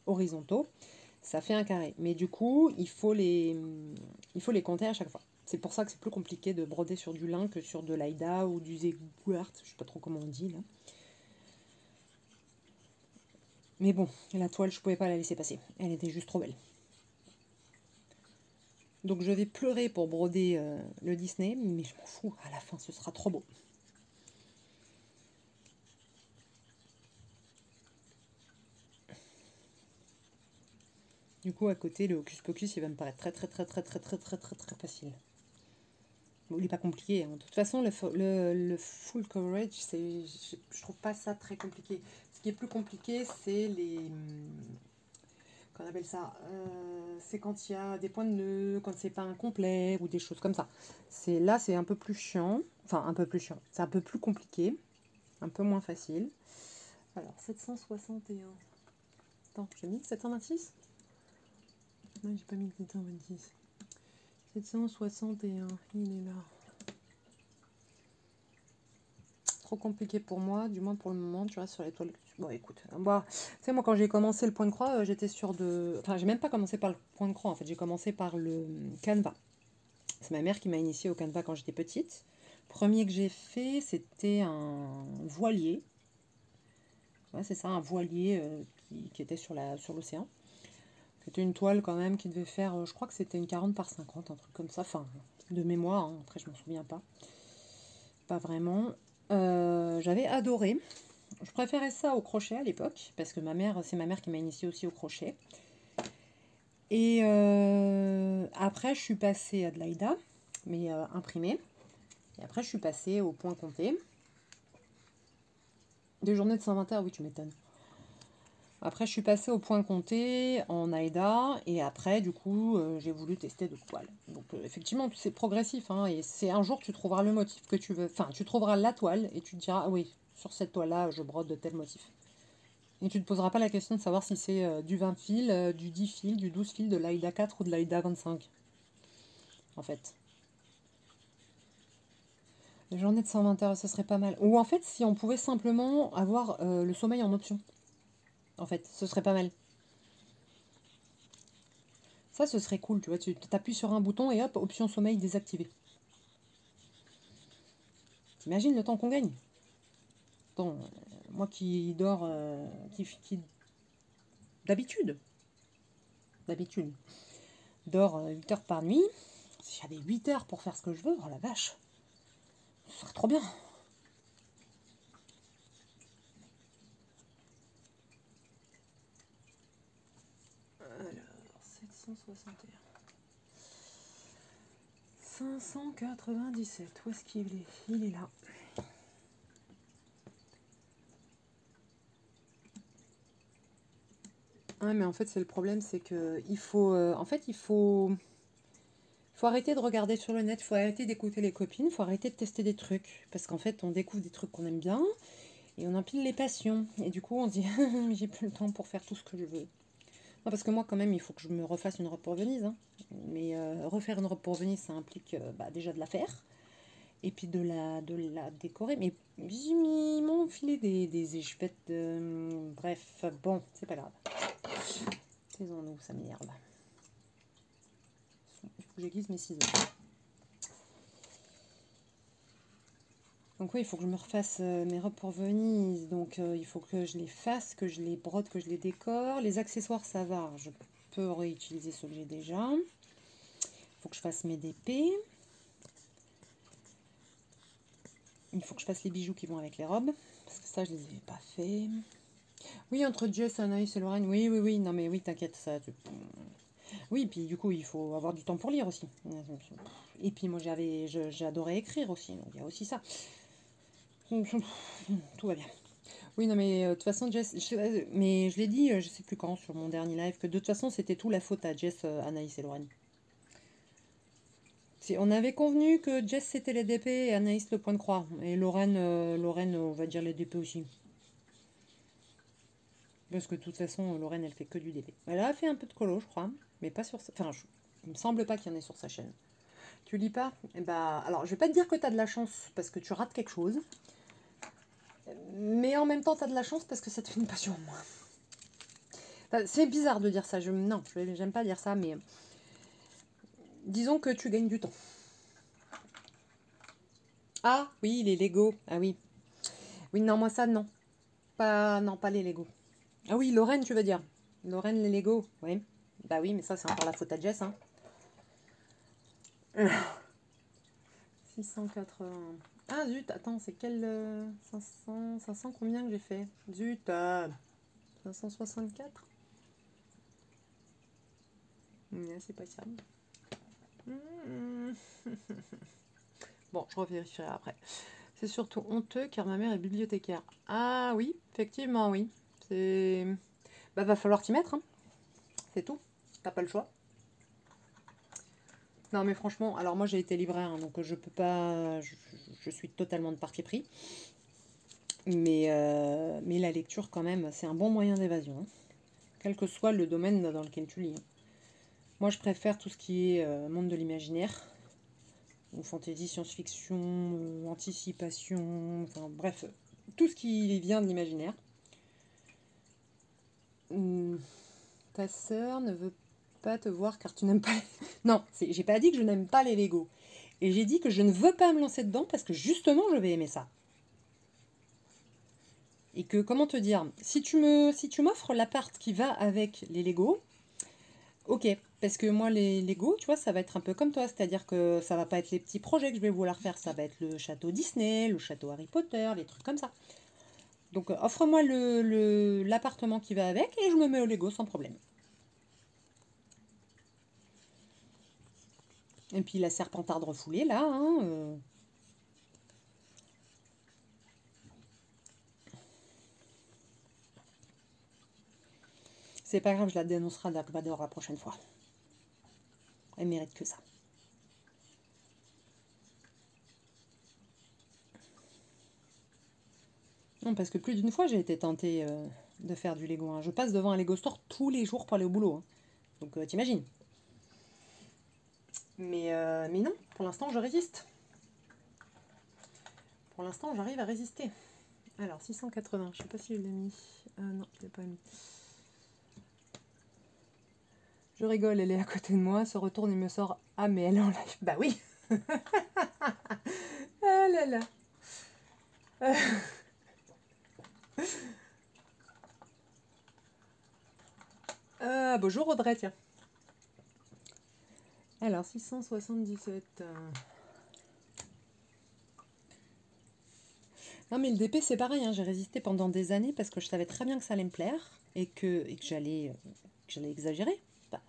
horizontaux, ça fait un carré. Mais du coup, il faut les compter à chaque fois. C'est pour ça que c'est plus compliqué de broder sur du lin que sur de l'aïda ou du zéguart, je sais pas trop comment on dit là. Mais bon, la toile, je pouvais pas la laisser passer. Elle était juste trop belle. Donc je vais pleurer pour broder le Disney, mais je m'en fous, à la fin ce sera trop beau. Du coup à côté le Hocus Pocus il va me paraître très facile. Bon, il n'est pas compliqué, hein. De toute façon le full coverage, je trouve pas ça très compliqué. Ce qui est plus compliqué c'est les... qu'on appelle ça, c'est quand il y a des points de nœud, quand c'est pas incomplet ou des choses comme ça. Là c'est un peu plus chiant, enfin un peu plus chiant, c'est un peu plus compliqué, un peu moins facile. Alors 761. Attends, j'ai mis 726? Non, j'ai pas mis 726. 761, il est là. Trop compliqué pour moi, du moins pour le moment, tu vois, sur les toiles. Bon, écoute, bah, tu sais, moi, quand j'ai commencé le point de croix, j'étais sûre de... Enfin, j'ai même pas commencé par le point de croix, en fait, j'ai commencé par le canevas. C'est ma mère qui m'a initiée au canevas quand j'étais petite. Premier que j'ai fait, c'était un voilier. Ouais, c'est ça, un voilier qui était sur l'océan. C'était une toile quand même qui devait faire, je crois que c'était une 40 par 50, un truc comme ça, enfin, de mémoire, hein. Après je m'en souviens pas. Pas vraiment. J'avais adoré. Je préférais ça au crochet à l'époque, parce que c'est ma mère qui m'a initiée aussi au crochet. Et après je suis passée à de l'Aïda, mais imprimé. Et après je suis passée au point compté. Des journées de Saint-Valentin, oui tu m'étonnes. Après, je suis passée au point compté en Aïda et après, du coup, j'ai voulu tester d'autres toiles. Donc, effectivement, c'est progressif, hein, et c'est un jour, tu trouveras le motif que tu veux. Enfin, tu trouveras la toile et tu te diras, ah oui, sur cette toile-là, je brode de tel motif. Et tu ne te poseras pas la question de savoir si c'est du 20 fils, du 10 fils, du 12 fils, de l'Aïda 4 ou de l'Aïda 25. En fait. Les journées de 120 heures, ce serait pas mal. Ou en fait, si on pouvait simplement avoir le sommeil en option. En fait, ce serait pas mal. Ça, ce serait cool, tu vois, tu t'appuies sur un bouton et hop, option sommeil désactivée. T'imagines le temps qu'on gagne? Bon, moi qui dors, d'habitude, dors 8 heures par nuit, si j'avais 8 heures pour faire ce que je veux, oh la vache, ce serait trop bien. Alors, 761. 597, où est-ce qu'il est? Il est là. Ah, mais en fait, c'est le problème, c'est que il faut, faut arrêter de regarder sur le net, faut arrêter d'écouter les copines, faut arrêter de tester des trucs, parce qu'en fait, on découvre des trucs qu'on aime bien et on empile les passions. Et du coup, on se dit, mais j'ai plus le temps pour faire tout ce que je veux. Non, parce que moi, quand même, il faut que je me refasse une robe pour Venise, hein. Mais refaire une robe pour Venise, ça implique déjà de la faire et puis de la décorer. Mais ils m'ont filé des échevettes de... Bref, bon, c'est pas grave. Taisons-nous, ça m'énerve. Il faut que j'aiguise mes ciseaux. Donc oui, il faut que je me refasse mes robes pour Venise. Donc il faut que je les fasse, que je les brode, que je les décore. Les accessoires, ça va. Je peux réutiliser ceux que j'ai déjà. Il faut que je fasse mes DP. Il faut que je fasse les bijoux qui vont avec les robes. Parce que ça, je les ai pas fait. Oui, entre Jess, Anaïs et Lorraine. Oui. Non mais oui, t'inquiète, ça... Oui, puis du coup, il faut avoir du temps pour lire aussi. Et puis moi, j'adorais écrire aussi. Donc il y a aussi ça. Tout va bien. Oui, non, mais de toute façon, Jess, mais je l'ai dit, je sais plus quand, sur mon dernier live, que de toute façon, c'était tout la faute à Jess, Anaïs et Lorraine. On avait convenu que Jess, c'était les DP et Anaïs, le point de croix. Et Lorraine, on va dire les DP aussi. Parce que de toute façon, Lorraine, elle fait que du DP. Elle a fait un peu de colo, je crois, mais pas sur... Enfin, il me semble pas qu'il y en ait sur sa chaîne. Tu lis pas? Eh bah, alors, je vais pas te dire que tu as de la chance parce que tu rates quelque chose. Mais en même temps, tu as de la chance parce que ça te fait une passion en moins. Enfin, c'est bizarre de dire ça. Non, j'aime pas dire ça, mais disons que tu gagnes du temps. Ah, oui, les Lego. Ah oui. Oui, non, moi ça, non. Non, pas les Lego. Ah oui, Lorraine, tu veux dire. Lorraine, les Lego. Oui. Bah oui, mais ça, c'est encore la faute à Jess, hein. 680. Ah zut, attends, c'est quel 500 combien que j'ai fait? Zut, 564. C'est pas ça. Bon, je revérifierai après. C'est surtout honteux car ma mère est bibliothécaire. Ah oui, effectivement, oui. C'est... Bah, va falloir t'y mettre, hein. C'est tout. T'as pas le choix. Non, mais franchement, alors moi j'ai été libraire, hein, donc je peux pas... Je suis totalement de parti pris. Mais la lecture, quand même, c'est un bon moyen d'évasion, hein. Quel que soit le domaine dans lequel tu lis, hein. Moi, je préfère tout ce qui est monde de l'imaginaire, ou fantasy, science-fiction, anticipation, enfin bref, tout ce qui vient de l'imaginaire. Ta sœur ne veut pas te voir car tu n'aimes pas les... Non, j'ai pas dit que je n'aime pas les Lego. Et j'ai dit que je ne veux pas me lancer dedans parce que justement, je vais aimer ça. Et que, comment te dire, si tu m'offres l'appart qui va avec les Lego, ok, parce que moi, les Lego, tu vois, ça va être un peu comme toi, c'est-à-dire que ça va pas être les petits projets que je vais vouloir faire, ça va être le château Disney, le château Harry Potter, les trucs comme ça. Donc, offre-moi l'appartement qui va avec et je me mets au Lego sans problème. Et puis la serpentarde refoulée, là, hein, c'est pas grave, je la dénoncerai à Dark Vador la prochaine fois. Elle mérite que ça. Non, parce que plus d'une fois, j'ai été tentée de faire du Lego, hein. Je passe devant un Lego store tous les jours pour aller au boulot, hein. Donc, t'imagines. Mais non, pour l'instant, je résiste. Pour l'instant, j'arrive à résister. Alors, 680, je sais pas si je l'ai mis. Non, je l'ai pas mis. Je rigole, elle est à côté de moi, se retourne et me sort « Ah, mais elle est en live !» Bah oui. Ah là là. Bonjour Audrey, tiens. Alors, 677. Non, mais le DP, c'est pareil, hein. J'ai résisté pendant des années parce que je savais très bien que ça allait me plaire et que j'allais exagérer. Bah,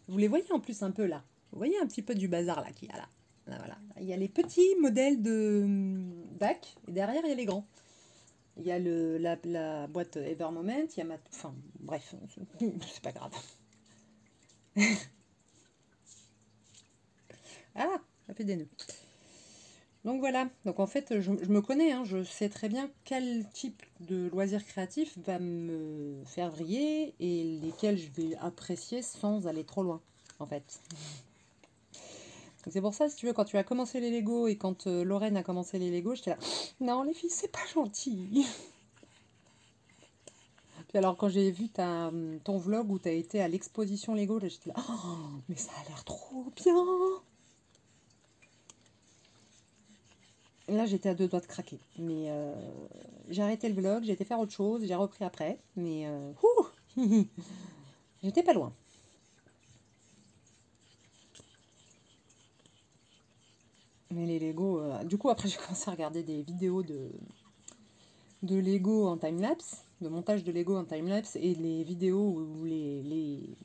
vous les voyez en plus un peu là. Vous voyez un petit peu du bazar là qu'il y a là. Là, voilà. Il y a les petits modèles de bac et derrière il y a les grands. Il y a la boîte Evermoment, il y a Enfin, bref, c'est pas grave. Ah, ça fait des nœuds. Donc voilà, donc en fait je me connais, hein, je sais très bien quel type de loisir créatif va me faire vriller et lesquels je vais apprécier sans aller trop loin, en fait. C'est pour ça, si tu veux, quand tu as commencé les Lego et quand Lorraine a commencé les Lego, j'étais là, non les filles c'est pas gentil. Puis alors quand j'ai vu ton vlog où tu as été à l'exposition Lego, j'étais là, oh, mais ça a l'air trop bien. Là, j'étais à deux doigts de craquer. Mais j'ai arrêté le vlog, j'ai été faire autre chose, j'ai repris après. Mais j'étais pas loin. Mais les Lego... du coup, après, j'ai commencé à regarder des vidéos de Lego en timelapse, de montage de Lego en timelapse, et les vidéos où les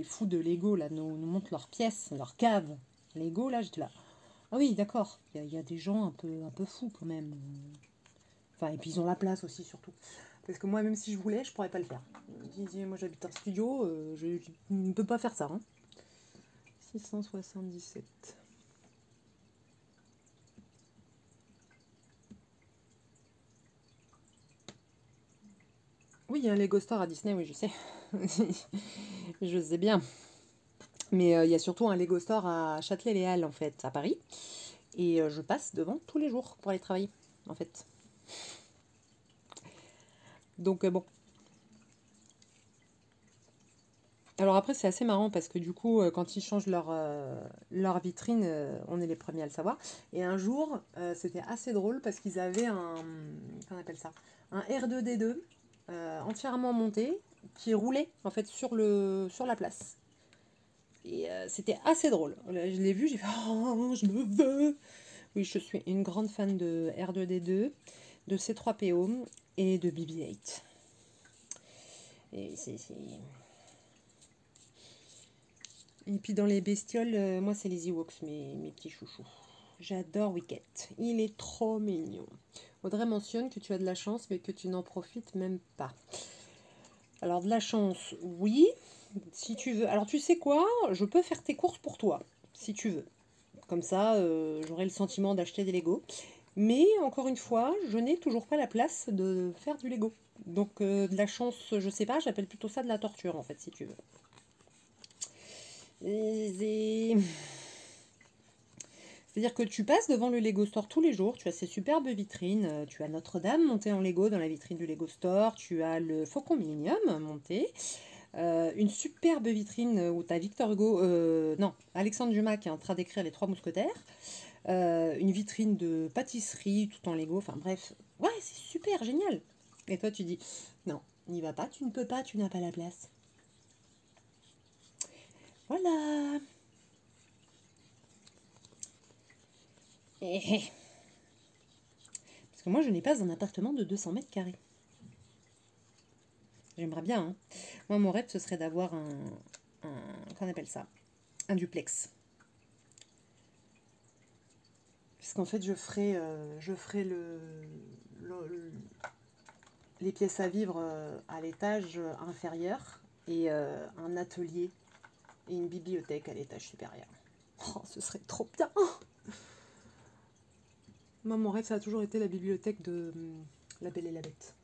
fous de Lego là, nous montrent leurs pièces, leurs caves Lego. Là, j'étais là. Ah oui, d'accord. Il y a des gens un peu fous quand même. Enfin, et puis ils ont la place aussi, surtout. Parce que moi, même si je voulais, je pourrais pas le faire. Moi, j'habite en studio, je ne peux pas faire ça, hein. 677. Oui, il y a un Lego Store à Disney, oui, je sais. Je sais bien. Mais il y a surtout un Lego Store à Châtelet-Les-Halles, en fait, à Paris. Et je passe devant tous les jours pour aller travailler, en fait. Donc bon. Alors après, c'est assez marrant parce que du coup, quand ils changent leur vitrine, on est les premiers à le savoir. Et un jour, c'était assez drôle parce qu'ils avaient comment on appelle ça? Un R2D2 entièrement monté qui roulait en fait sur la place. Et c'était assez drôle. Là, je l'ai vu, j'ai fait oh, je me veux. Oui, je suis une grande fan de R2D2, de C3PO et de BB-8. Et Et puis dans les bestioles, moi c'est les Ewoks, mes petits chouchous. J'adore Wicket. Il est trop mignon. Audrey mentionne que tu as de la chance, mais que tu n'en profites même pas. Alors de la chance, oui, si tu veux. Alors tu sais quoi? Je peux faire tes courses pour toi, si tu veux. Comme ça, j'aurai le sentiment d'acheter des Lego. Mais encore une fois, je n'ai toujours pas la place de faire du Lego. Donc de la chance, je sais pas, j'appelle plutôt ça de la torture en fait, si tu veux. C'est-à-dire que tu passes devant le Lego Store tous les jours, tu as ces superbes vitrines, tu as Notre-Dame montée en Lego dans la vitrine du Lego Store, tu as le Faucon Millenium monté, une superbe vitrine où tu as Victor Hugo, non, Alexandre Dumas qui est en train d'écrire Les Trois Mousquetaires, une vitrine de pâtisserie tout en Lego, enfin bref, ouais, c'est super, génial. Et toi tu dis, non, n'y va pas, tu ne peux pas, tu n'as pas la place. Voilà. Parce que moi je n'ai pas un appartement de 200 mètres carrés. J'aimerais bien, hein. Moi, mon rêve, ce serait d'avoir qu'on appelle ça? Un duplex. Parce qu'en fait, je ferai les pièces à vivre à l'étage inférieur et un atelier et une bibliothèque à l'étage supérieur. Oh, ce serait trop bien! Moi, mon rêve, ça a toujours été la bibliothèque de La Belle et la Bête.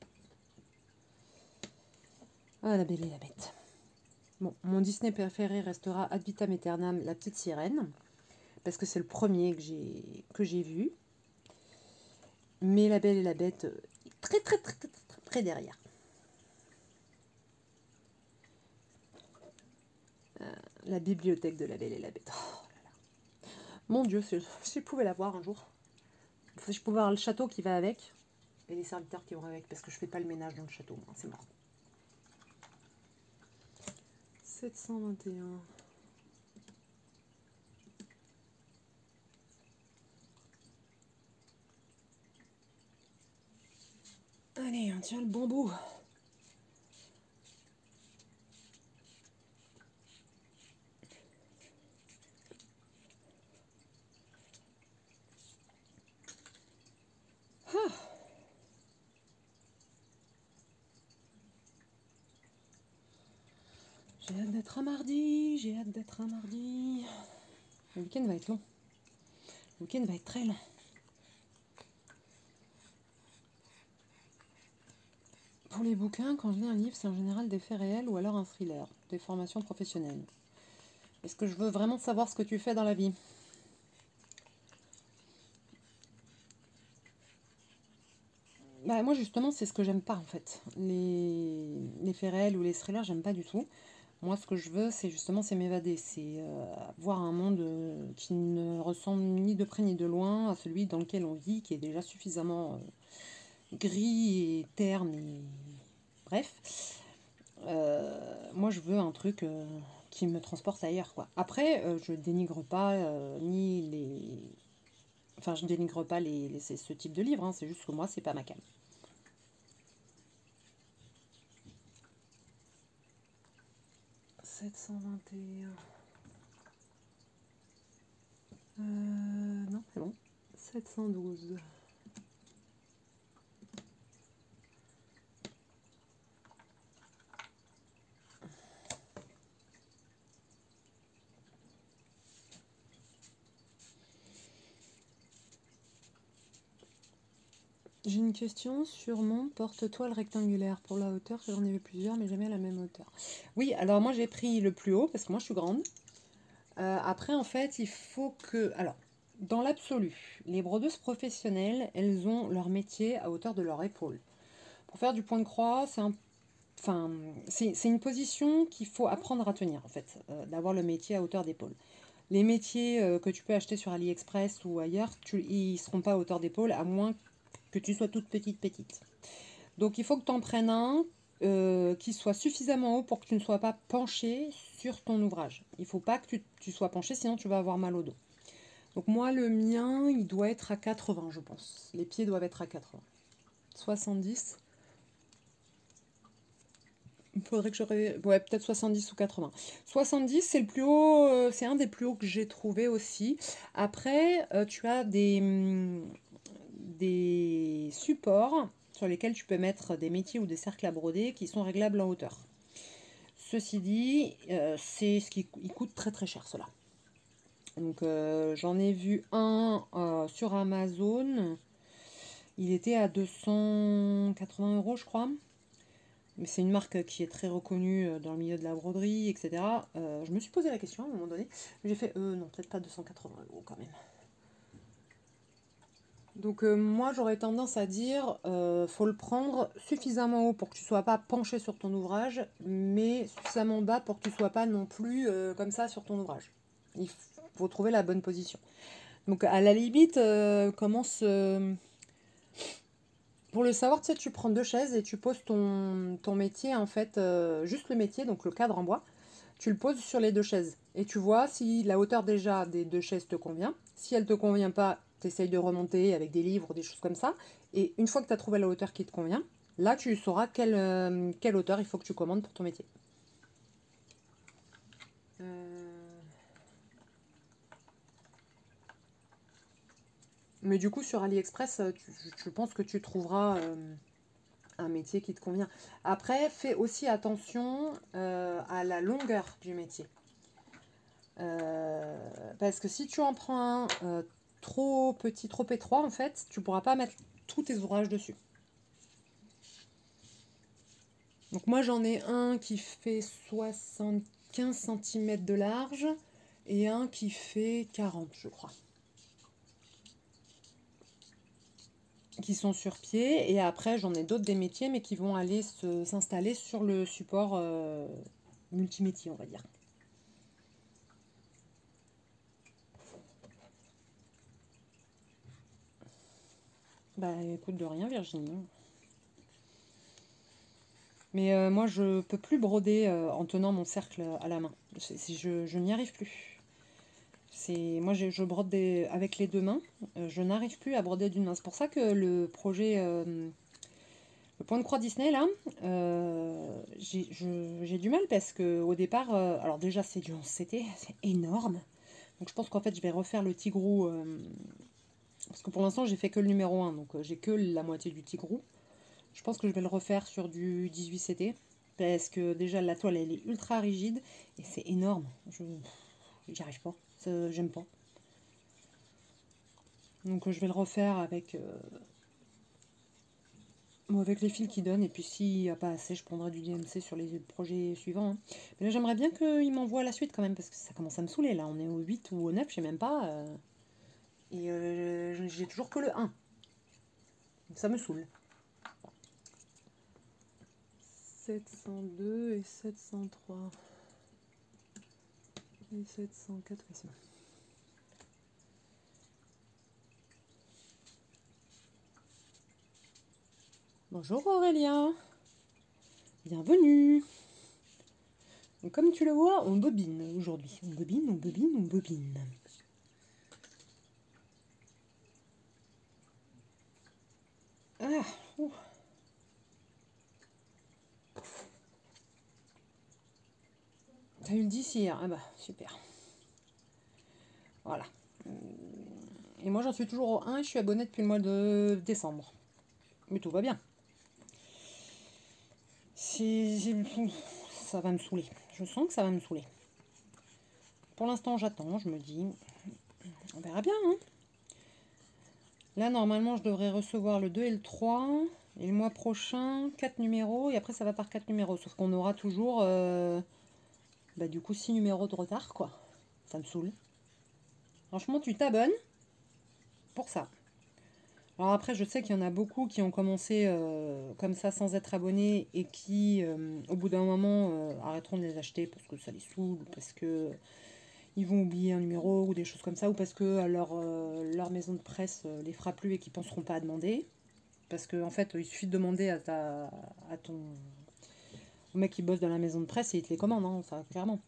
Ah, La Belle et la Bête. Bon, mon Disney préféré restera Ad Vitam Aeternam, La Petite Sirène, parce que c'est le premier que j'ai vu. Mais La Belle et la Bête, très très très très très, très derrière. La bibliothèque de La Belle et la Bête. Oh là là. Mon Dieu, si je pouvais la voir un jour. Si je pouvais avoir le château qui va avec et les serviteurs qui vont avec, parce que je fais pas le ménage dans le château, c'est mort. 721. Allez, on tient le bon bout. Ah. J'ai hâte d'être un mardi, j'ai hâte d'être un mardi. Le week-end va être long. Le week-end va être très long. Pour les bouquins, quand je lis un livre, c'est en général des faits réels ou alors un thriller, des formations professionnelles. Est-ce que je veux vraiment savoir ce que tu fais dans la vie? Bah, moi justement c'est ce que j'aime pas en fait. Les faits réels ou les thrillers, j'aime pas du tout. Moi ce que je veux c'est m'évader, c'est voir un monde qui ne ressemble ni de près ni de loin à celui dans lequel on vit, qui est déjà suffisamment gris et terne et bref. Moi je veux un truc qui me transporte ailleurs quoi. Après je dénigre pas ni les... Enfin je dénigre pas ce type de livre, hein, c'est juste que moi c'est pas ma came. 721. Non, c'est bon. 712. J'ai une question sur mon porte-toile rectangulaire. Pour la hauteur, j'en ai vu plusieurs, mais jamais à la même hauteur. Oui, alors moi j'ai pris le plus haut, parce que moi je suis grande. Après, en fait, il faut que... Alors, dans l'absolu, les brodeuses professionnelles, elles ont leur métier à hauteur de leur épaule. Pour faire du point de croix, enfin, c'est une position qu'il faut apprendre à tenir, en fait, d'avoir le métier à hauteur d'épaule. Les métiers que tu peux acheter sur AliExpress ou ailleurs, ils ne seront pas à hauteur d'épaule, à moins que tu sois toute petite. Donc il faut que tu en prennes un qui soit suffisamment haut pour que tu ne sois pas penché sur ton ouvrage. Il ne faut pas que tu sois penché, sinon tu vas avoir mal au dos. Donc moi, le mien, il doit être à 80, je pense. Les pieds doivent être à 80. 70. Il faudrait que j'aurais... Ouais, peut-être 70 ou 80. 70, c'est le plus haut, c'est un des plus hauts que j'ai trouvé aussi. Après, tu as des supports sur lesquels tu peux mettre des métiers ou des cercles à broder qui sont réglables en hauteur. Ceci dit, c'est ce qui coûte très très cher, cela. Donc j'en ai vu un sur Amazon. Il était à 280 € je crois. Mais c'est une marque qui est très reconnue dans le milieu de la broderie, etc. Je me suis posé la question à un moment donné. J'ai fait, non, peut-être pas 280 € quand même. Donc moi j'aurais tendance à dire, faut le prendre suffisamment haut pour que tu sois pas penché sur ton ouvrage, mais suffisamment bas pour que tu sois pas non plus comme ça sur ton ouvrage. Il faut trouver la bonne position. Donc à la limite, commence... pour le savoir, tu sais, tu prends 2 chaises et tu poses ton métier, en fait, juste le métier, donc le cadre en bois, tu le poses sur les 2 chaises. Et tu vois si la hauteur déjà des 2 chaises te convient. Si elle ne te convient pas, tu essayes de remonter avec des livres, des choses comme ça. Et une fois que tu as trouvé la hauteur qui te convient, là, tu sauras quelle hauteur il faut que tu commandes pour ton métier. Mais du coup, sur AliExpress, je pense que tu trouveras un métier qui te convient. Après, fais aussi attention à la longueur du métier. Parce que si tu en prends un trop petit, trop étroit, en fait, tu pourras pas mettre tous tes ouvrages dessus. Donc moi, j'en ai un qui fait 75 cm de large et un qui fait 40, je crois. Qui sont sur pied, et après j'en ai d'autres des métiers mais qui vont aller s'installer sur le support multimétier, on va dire. Bah écoute, de rien Virginie. Mais moi je peux plus broder en tenant mon cercle à la main. Je n'y arrive plus. Moi je brode avec les 2 mains. Je n'arrive plus à broder d'une main. C'est pour ça que le projet le point de croix Disney là, j'ai du mal parce que au départ, alors déjà c'est du 11CT, c'est énorme. Donc je pense qu'en fait je vais refaire le Tigrou, parce que pour l'instant j'ai fait que le numéro 1, donc j'ai que la moitié du Tigrou. Je pense que je vais le refaire sur du 18CT, parce que déjà la toile elle est ultra rigide et c'est énorme. J'y arrive pas, j'aime pas. Donc je vais le refaire avec les fils qui donnent, et puis s'il n'y a pas assez, je prendrai du DMC sur les projets suivants. Hein. Mais là, j'aimerais bien qu'il m'envoie la suite quand même, parce que ça commence à me saouler. Là, on est au 8 ou au 9, je sais même pas. Et j'ai toujours que le 1. Donc ça me saoule. 702 et 703. Et 704 ici. Bonjour Aurélien. Bienvenue. Donc, comme tu le vois, on bobine aujourd'hui. On bobine, on bobine, on bobine. Ah, ouh. T'as eu le 10 hier. Ah bah, super. Voilà. Et moi, j'en suis toujours au 1 et je suis abonnée depuis le mois de décembre. Mais tout va bien. Ça va me saouler. Je sens que ça va me saouler. Pour l'instant, j'attends. Je me dis, on verra bien. Hein. Là, normalement, je devrais recevoir le 2 et le 3. Et le mois prochain, 4 numéros. Et après, ça va par 4 numéros. Sauf qu'on aura toujours, bah, du coup, 6 numéros de retard, quoi. Ça me saoule. Franchement, tu t'abonnes pour ça. Alors après, je sais qu'il y en a beaucoup qui ont commencé comme ça sans être abonnés et qui, au bout d'un moment, arrêteront de les acheter parce que ça les saoule, ou parce que ils vont oublier un numéro ou des choses comme ça, ou parce que leur maison de presse les fera plus et qu'ils penseront pas à demander. Parce qu'en fait, il suffit de demander à ton au mec qui bosse dans la maison de presse et il te les commande, hein, ça clairement.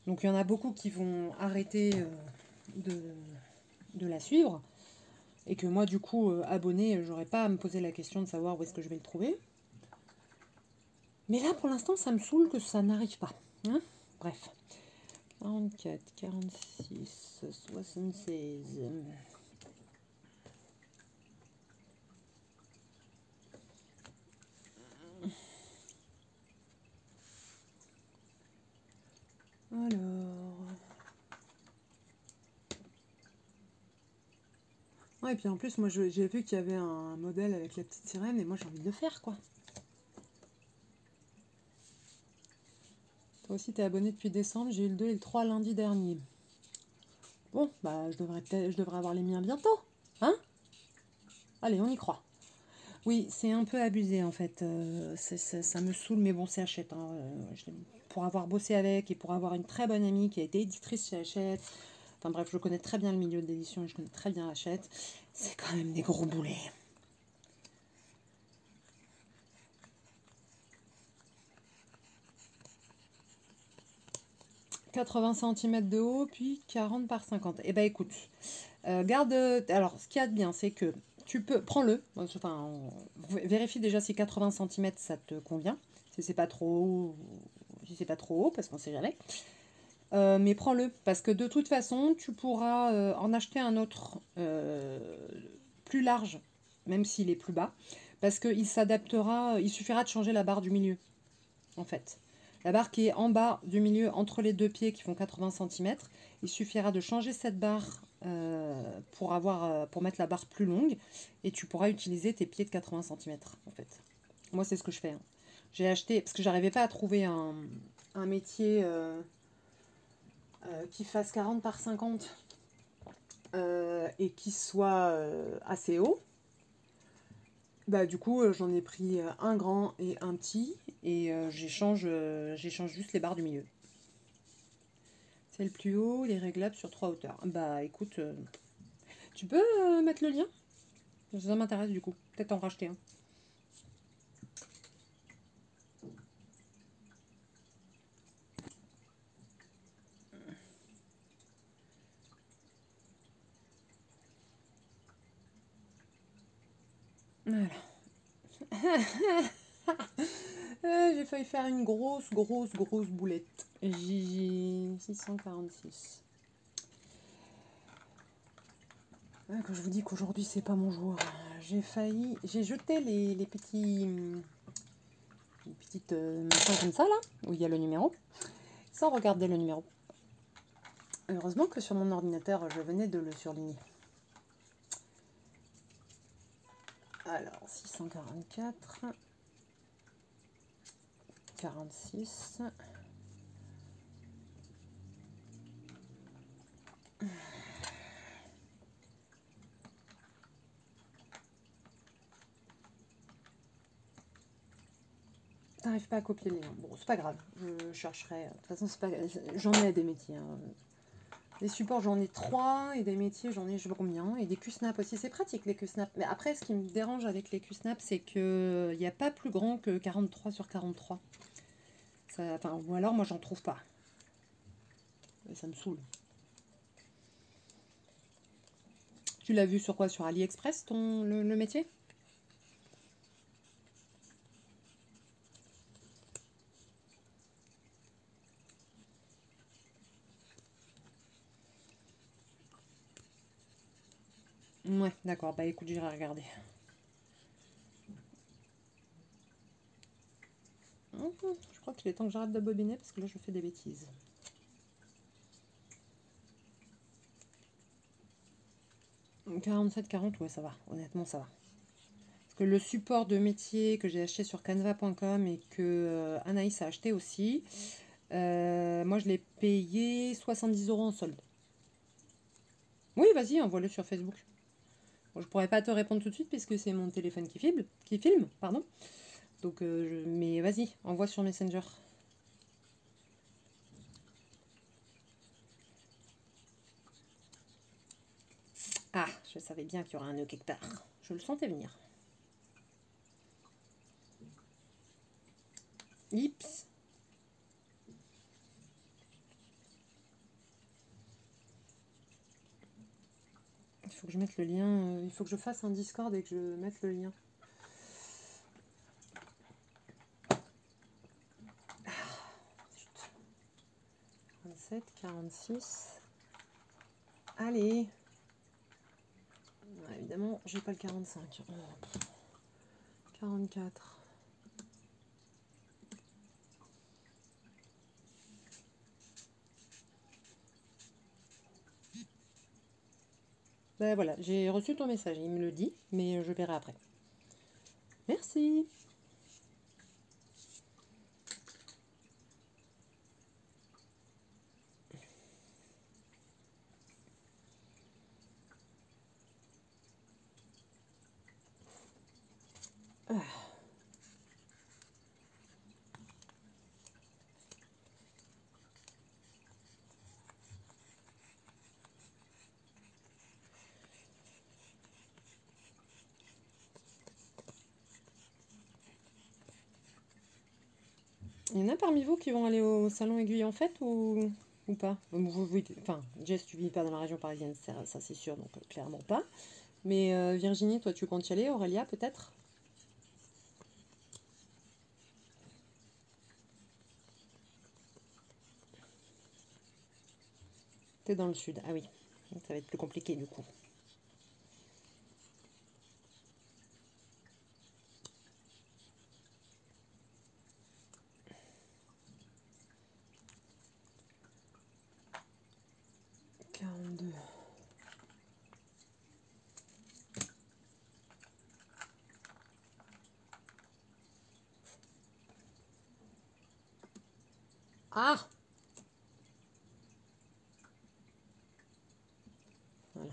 Donc il y en a beaucoup qui vont arrêter de, de la suivre. Et que moi, du coup, abonné, j'aurais pas à me poser la question de savoir où est-ce que je vais le trouver. Mais là, pour l'instant, ça me saoule que ça n'arrive pas. Hein, bref. 44, 46, 76. Alors. Ouais, et puis en plus, moi, j'ai vu qu'il y avait un modèle avec la petite sirène, et moi, j'ai envie de le faire, quoi. Toi aussi, t'es abonné depuis décembre. J'ai eu le 2 et le 3 lundi dernier. Bon, bah, je devrais avoir les miens bientôt. Hein? Allez, on y croit. Oui, c'est un peu abusé, en fait. Ça me saoule, mais bon, c'est Hachette, hein. Pour avoir bossé avec et pour avoir une très bonne amie qui a été éditrice chez Hachette. Enfin bref, je connais très bien le milieu de l'édition et je connais très bien Hachette. C'est quand même des gros boulets. « 80 cm de haut, puis 40 par 50. Eh ben écoute, garde... Alors, ce qu'il y a de bien, c'est que tu peux... Prends-le. Enfin, vérifie déjà si 80 cm, ça te convient. Si c'est pas trop haut, si c'est pas trop haut, parce qu'on sait jamais. Mais prends-le, parce que de toute façon, tu pourras en acheter un autre plus large, même s'il est plus bas, parce qu'il s'adaptera, il suffira de changer la barre du milieu, en fait. La barre qui est en bas du milieu, entre les deux pieds qui font 80 cm, il suffira de changer cette barre pour mettre la barre plus longue, et tu pourras utiliser tes pieds de 80 cm, en fait. Moi, c'est ce que je fais. Hein. J'ai acheté, parce que j'arrivais pas à trouver un métier... qui fasse 40 par 50 et qui soit assez haut. Bah, du coup, j'en ai pris un grand et un petit et j'échange juste les barres du milieu. C'est le plus haut, il est réglable sur 3 hauteurs. Bah écoute, tu peux mettre le lien? Ça m'intéresse du coup. Peut-être en racheter un. Voilà. J'ai failli faire une grosse boulette. J'ai 646. Quand je vous dis qu'aujourd'hui c'est pas mon jour, j'ai jeté les petites machins comme ça là, où il y a le numéro, sans regarder le numéro. Heureusement que sur mon ordinateur, je venais de le surligner. Alors, 644, 46. T'arrives pas à copier les noms. Bon, c'est pas grave, je chercherai. De toute façon, c'est pas... j'en ai des métiers. Hein. Des supports, j'en ai 3, et des métiers, j'en ai je sais pas combien. Et des QSnap aussi, c'est pratique les QSnap. Mais après, ce qui me dérange avec les QSnap, c'est qu'il n'y a pas plus grand que 43 sur 43. Ça, enfin, ou alors, moi, j'en trouve pas. Et ça me saoule. Tu l'as vu sur quoi? Sur AliExpress, le métier? Ouais, d'accord. Bah écoute, j'irai regarder. Je crois qu'il est temps que j'arrête de bobiner parce que là, je fais des bêtises. 47-40, ouais, ça va. Honnêtement, ça va. Parce que le support de métier que j'ai acheté sur canva.com et que Anaïs a acheté aussi, moi, je l'ai payé 70 € en solde. Oui, vas-y, envoie-le sur Facebook. Bon, je pourrais pas te répondre tout de suite puisque c'est mon téléphone qui filme, pardon. Donc, mais vas-y, envoie sur Messenger. Ah, je savais bien qu'il y aurait un nœud quelque part. Je le sentais venir. Ips. Il faut que je mette le lien. Il faut que je fasse un Discord et que je mette le lien. 47, 46. Allez. Ouais, évidemment, j'ai pas le 45. 44. Ben voilà, j'ai reçu ton message, il me le dit, mais je verrai après. Merci. Il y en a parmi vous qui vont aller au salon aiguille en fait ou pas? Enfin, Jess, tu vis pas dans la région parisienne, ça c'est sûr, donc clairement pas. Mais Virginie, toi tu comptes y aller? Aurélia peut-être? T'es dans le sud, ah oui. Ça va être plus compliqué du coup. Ah! Voilà.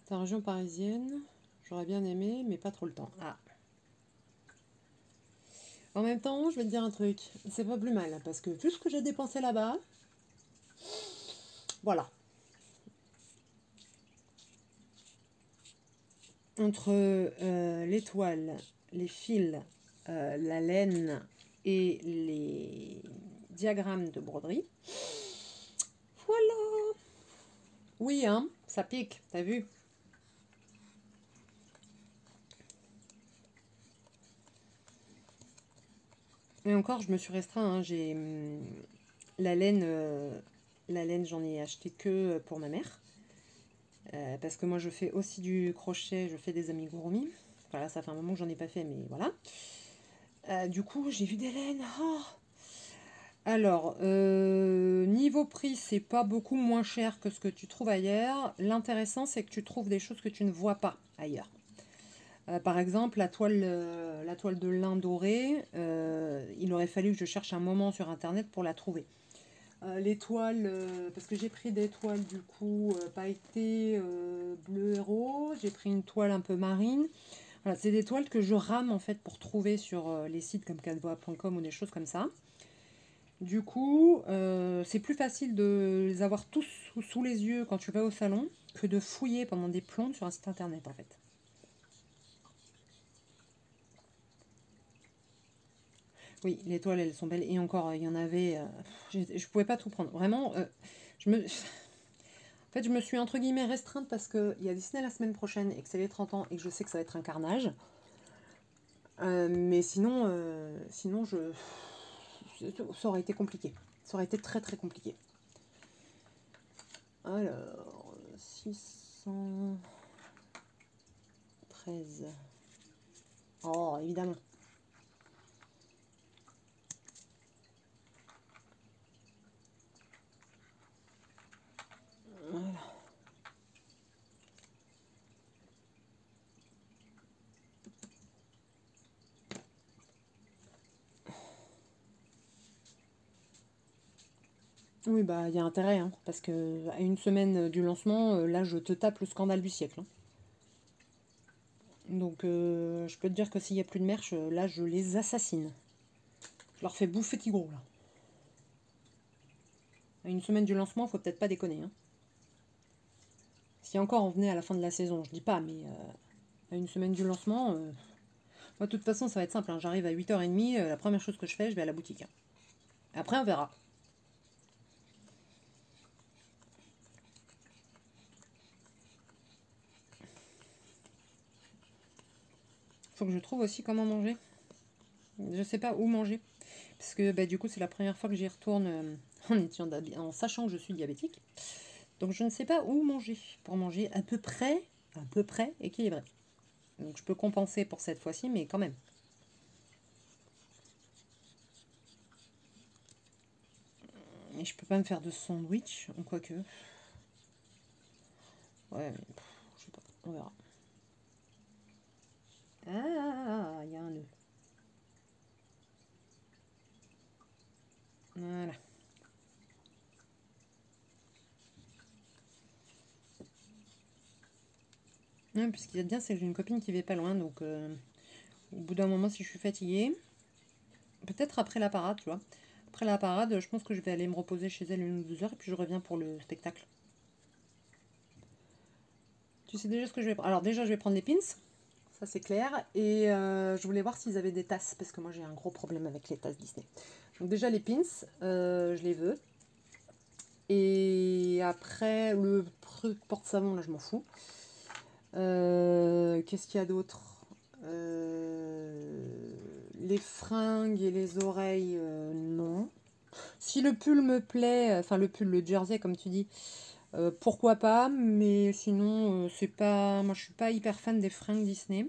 Ta région parisienne, j'aurais bien aimé, mais pas trop le temps. Ah! En même temps, je vais te dire un truc, c'est pas plus mal, parce que vu ce que j'ai dépensé là-bas, voilà. Entre l'étoile, les fils, la laine et les diagrammes de broderie, voilà. Oui, hein, ça pique, t'as vu? Et encore, je me suis restreint, hein, j'ai la laine, j'en ai acheté que pour ma mère. Parce que moi, je fais aussi du crochet, je fais des amigurumi. Voilà, ça fait un moment que j'en ai pas fait, mais voilà. Du coup, j'ai vu des laines. Oh. Alors, niveau prix, c'est pas beaucoup moins cher que ce que tu trouves ailleurs. L'intéressant, c'est que tu trouves des choses que tu ne vois pas ailleurs. Par exemple, la toile de lin doré, il aurait fallu que je cherche un moment sur internet pour la trouver. Les toiles, parce que j'ai pris des toiles du coup pailletées bleu et rose, j'ai pris une toile un peu marine. Voilà, c'est des toiles que je rame en fait pour trouver sur les sites comme canva.com ou des choses comme ça. Du coup, c'est plus facile de les avoir tous sous les yeux quand tu vas au salon que de fouiller pendant des plombes sur un site internet en fait. Oui, les toiles, elles sont belles. Et encore, il y en avait... je pouvais pas tout prendre. Vraiment, je me... En fait, je me suis entre guillemets restreinte parce qu'il y a Disney la semaine prochaine et que c'est les 30 ans et que je sais que ça va être un carnage. Mais sinon, ça aurait été compliqué. Ça aurait été très très compliqué. Alors, 613. Oh, évidemment. Voilà. Oui, bah, il y a intérêt, hein, parce que à une semaine du lancement, là, je te tape le scandale du siècle, hein. Donc, je peux te dire que s'il n'y a plus de merch, là, je les assassine. Je leur fais bouffer Tigro, là. À une semaine du lancement, faut peut-être pas déconner, hein. Si encore on venait à la fin de la saison, je dis pas, mais à une semaine du lancement, moi, de toute façon, ça va être simple, hein. J'arrive à 8h30, la première chose que je fais, je vais à la boutique, hein. Après, on verra. Faut que je trouve aussi comment manger. Je sais pas où manger. Parce que bah, du coup, c'est la première fois que j'y retourne en sachant que je suis diabétique. Donc je ne sais pas où manger pour manger à peu près équilibré. Donc je peux compenser pour cette fois-ci, mais quand même. Et je peux pas me faire de sandwich, ou quoique. Ouais, mais je sais pas, on verra. Ah, il y a un nœud. Voilà. Ouais, puis ce qu'il y a de bien, c'est que j'ai une copine qui vit pas loin, donc au bout d'un moment, si je suis fatiguée, peut-être après la parade, tu vois. Après la parade, je pense que je vais aller me reposer chez elle 1 ou 2 heures et puis je reviens pour le spectacle. Tu sais déjà ce que je vais prendre. Alors déjà, je vais prendre les pins, ça c'est clair. Et je voulais voir s'ils avaient des tasses, parce que moi j'ai un gros problème avec les tasses Disney. Donc déjà les pins, je les veux. Et après, le truc porte-savon, là je m'en fous. Qu'est-ce qu'il y a d'autre? Les fringues et les oreilles, non. Si le pull me plaît, enfin le pull, le jersey comme tu dis, pourquoi pas, mais sinon c'est pas, moi je suis pas hyper fan des fringues Disney.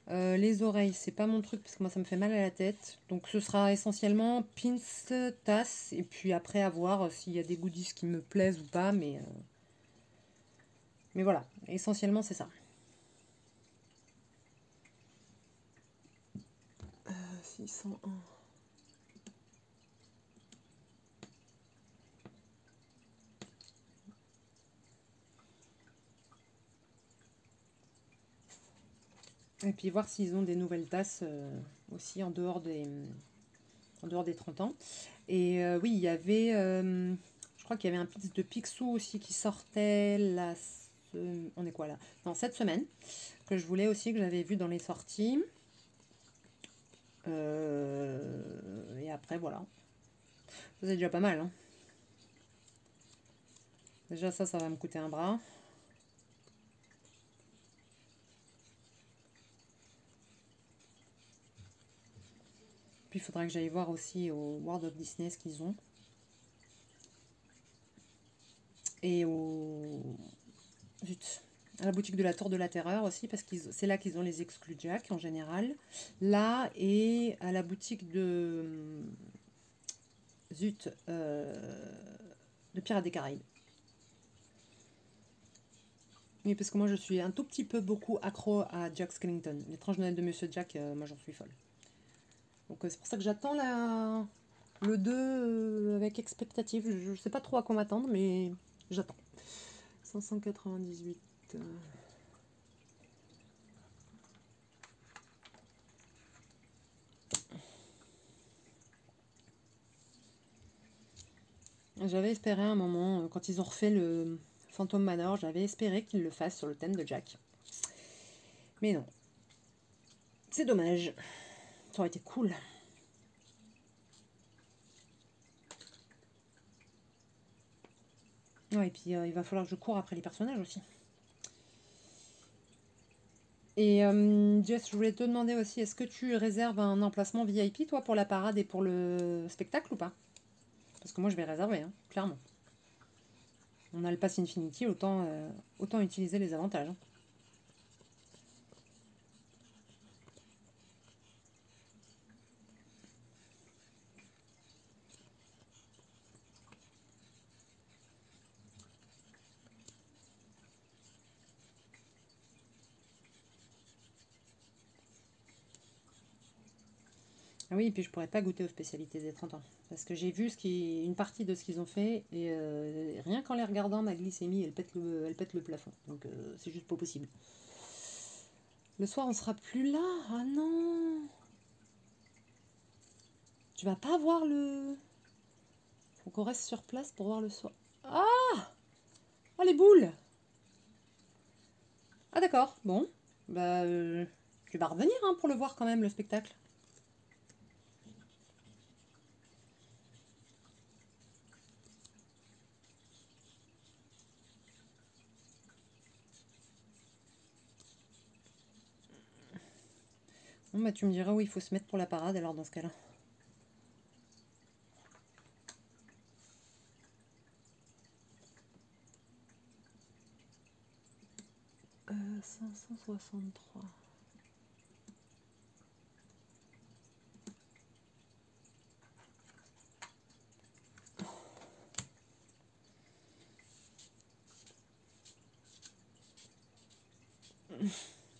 Les oreilles, c'est pas mon truc parce que moi ça me fait mal à la tête. Donc ce sera essentiellement pins, tasse, et puis après à voir s'il y a des goodies qui me plaisent ou pas, mais voilà, essentiellement c'est ça. 601. Et puis voir s'ils ont des nouvelles tasses aussi en dehors des 30 ans. Et oui, il y avait, je crois qu'il y avait un pizza de Picsou aussi qui sortait on est quoi là? Non, cette semaine, que je voulais aussi, que j'avais vu dans les sorties. Et après, voilà. Ça, c'est déjà pas mal, hein. Déjà, ça va me coûter un bras. Puis, il faudra que j'aille voir aussi au World of Disney ce qu'ils ont. Et Zut. À la boutique de la Tour de la Terreur aussi, parce que c'est là qu'ils ont les exclus Jack en général. Là, et à la boutique Zut, de Pirates des Caraïbes. Oui, parce que moi je suis un tout petit peu beaucoup accro à Jack Skellington. L'étrange Noël de Monsieur Jack, moi j'en suis folle. Donc c'est pour ça que j'attends le 2 avec expectative. Je ne sais pas trop à quoi m'attendre, mais j'attends. 598. J'avais espéré un moment, quand ils ont refait le Phantom Manor, j'avais espéré qu'ils le fassent sur le thème de Jack. Mais non. C'est dommage. Ça aurait été cool. Ouais, et puis il va falloir que je cours après les personnages aussi. Et Jess, je voulais te demander aussi, est-ce que tu réserves un emplacement VIP, toi, pour la parade et pour le spectacle ou pas? Parce que moi, je vais réserver, hein, clairement. On a le Pass Infinity, autant utiliser les avantages, hein. Ah oui, et puis je pourrais pas goûter aux spécialités des 30 ans. Parce que j'ai vu une partie de ce qu'ils ont fait, et rien qu'en les regardant, ma glycémie, elle pète le plafond. Donc c'est juste pas possible. Le soir, on sera plus là. Ah non! Tu vas pas voir le... Faut qu'on reste sur place pour voir le soir. Ah! Oh, les boules! Ah d'accord, bon. Bah, tu vas revenir hein, pour le voir quand même, le spectacle. Bon, bah tu me diras où il faut se mettre pour la parade alors dans ce cas-là. Euh, 563.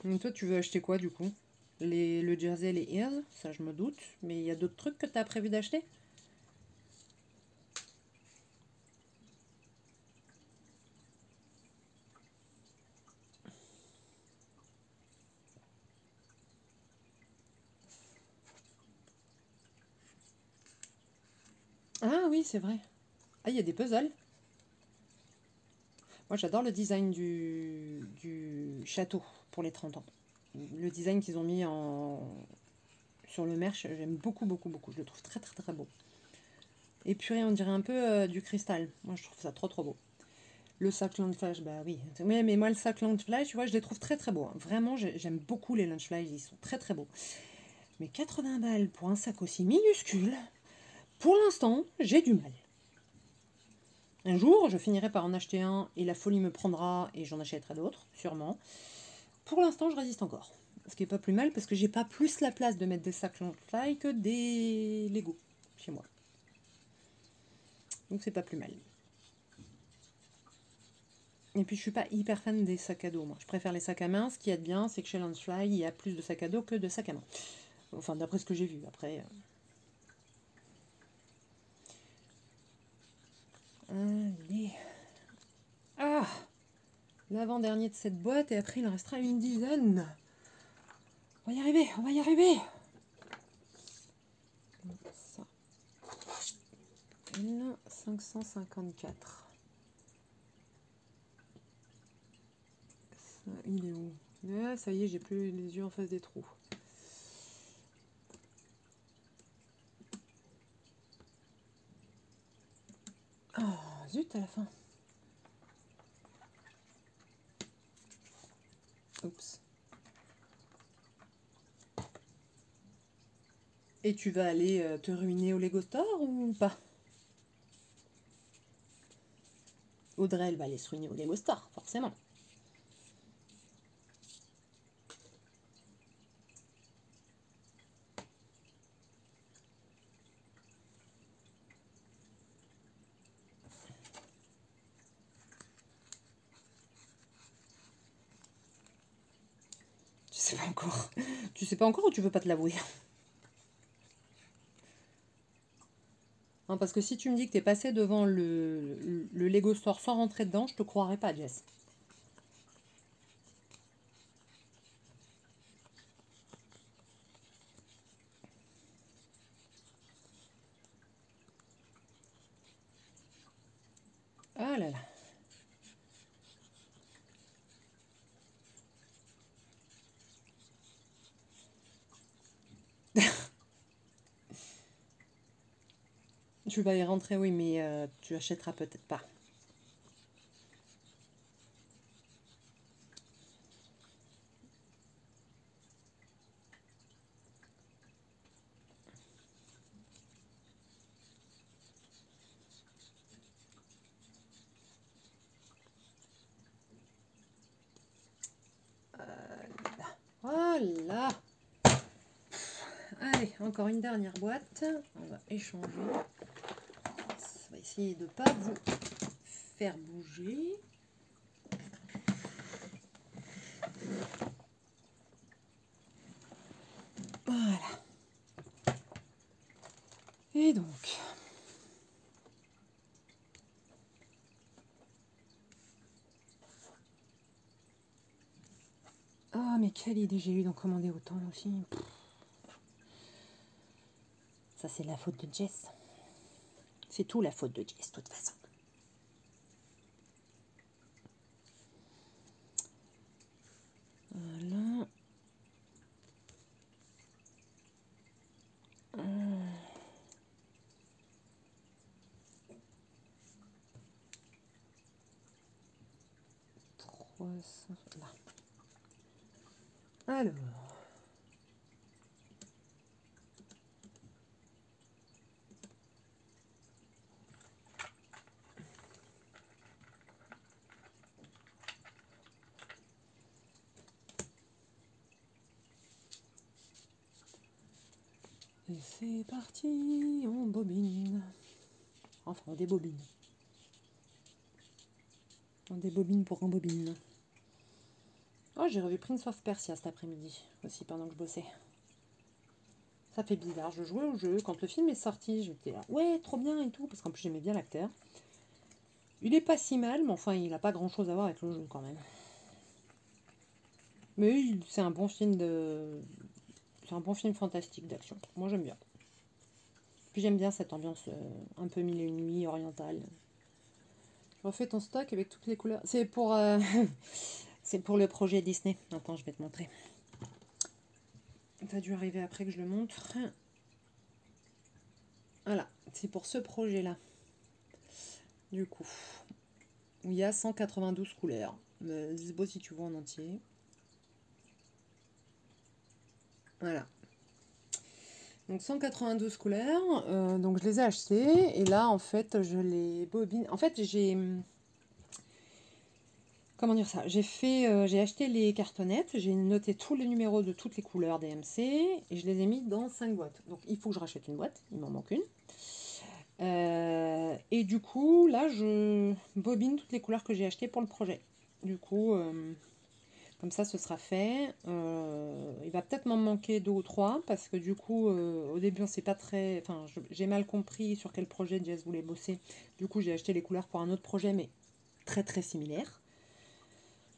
Donc toi, tu veux acheter quoi du coup? Le jersey et les ears, ça je me doute. Mais il y a d'autres trucs que tu as prévu d'acheter? Ah oui, c'est vrai. Ah, il y a des puzzles. Moi, j'adore le design du château pour les 30 ans. Le design qu'ils ont mis sur le merch, j'aime beaucoup, beaucoup, beaucoup. Je le trouve très, très, très beau. Et purée, on dirait un peu du cristal. Moi, je trouve ça trop, trop beau. Le sac Lunchflash, bah oui. Ouais, mais moi, le sac Lunchflash, tu vois, je les trouve très, très beaux. Hein. Vraiment, j'aime beaucoup les Lunchflash. Ils sont très, très beaux. Mais 80 balles pour un sac aussi minuscule, pour l'instant, j'ai du mal. Un jour, je finirai par en acheter un et la folie me prendra et j'en achèterai d'autres, sûrement. Pour l'instant, je résiste encore. Ce qui est pas plus mal parce que j'ai pas plus la place de mettre des sacs Lunchfly que des Lego chez moi. Donc c'est pas plus mal. Et puis je suis pas hyper fan des sacs à dos. Moi, je préfère les sacs à main. Ce qui est bien, c'est que chez Lunchfly, il y a plus de sacs à dos que de sacs à main. Enfin, d'après ce que j'ai vu. Après. Allez. Ah! L'avant-dernier de cette boîte et après il en restera une dizaine. On va y arriver, on va y arriver. Ça. Et là, 554. Ça, il est où? Là, ça y est, j'ai plus les yeux en face des trous. Oh, zut, à la fin. Oups. Et tu vas aller te ruiner au Lego Store ou pas? Audrey, elle va aller se ruiner au Lego Store, forcément. Tu sais pas encore. Tu sais pas encore ou tu veux pas te l'avouer? Non, parce que si tu me dis que t'es passé devant le Lego Store sans rentrer dedans, je te croirais pas, Jess. Ah là là. Tu vas y rentrer, oui, mais tu achèteras peut-être pas. Voilà. Allez, encore une dernière boîte. On va échanger. On va essayer de ne pas vous faire bouger. Voilà. Et donc... Ah, mais quelle idée j'ai eu d'en commander autant aussi. Ça, c'est la faute de Jess. C'est tout la faute de Jess, de toute façon. Voilà. 300... Là. Alors... Et c'est parti, on bobine. Enfin, on débobine. On débobine pour un bobine. Oh, j'ai revu Prince of Persia cet après-midi, aussi, pendant que je bossais. Ça fait bizarre, je jouais au jeu. Quand le film est sorti, j'étais là, ouais, trop bien et tout, parce qu'en plus j'aimais bien l'acteur. Il est pas si mal, mais enfin, il n'a pas grand-chose à voir avec le jeu, quand même. Mais c'est un bon film de... C'est un bon film fantastique d'action. Moi, j'aime bien. Puis j'aime bien cette ambiance un peu mille et une nuits, orientale. Je refais ton stock avec toutes les couleurs. C'est pour, c'est pour le projet Disney. Attends, je vais te montrer. Ça a dû arriver après que je le montre. Voilà, c'est pour ce projet-là. Du coup, où il y a 192 couleurs. C'est beau si tu vois en entier. Voilà. Donc 192 couleurs, donc je les ai achetées et là en fait je les bobine. En fait j'ai, comment dire ça, j'ai acheté les cartonnettes, j'ai noté tous les numéros de toutes les couleurs DMC et je les ai mis dans 5 boîtes. Donc il faut que je rachète une boîte, il m'en manque une. Et du coup là je bobine toutes les couleurs que j'ai achetées pour le projet. Du coup... Comme ça, ce sera fait. Il va peut-être m'en manquer 2 ou 3 parce que du coup, au début, on sait pas très... Enfin, j'ai mal compris sur quel projet Jess voulait bosser. Du coup, j'ai acheté les couleurs pour un autre projet, mais très très similaire.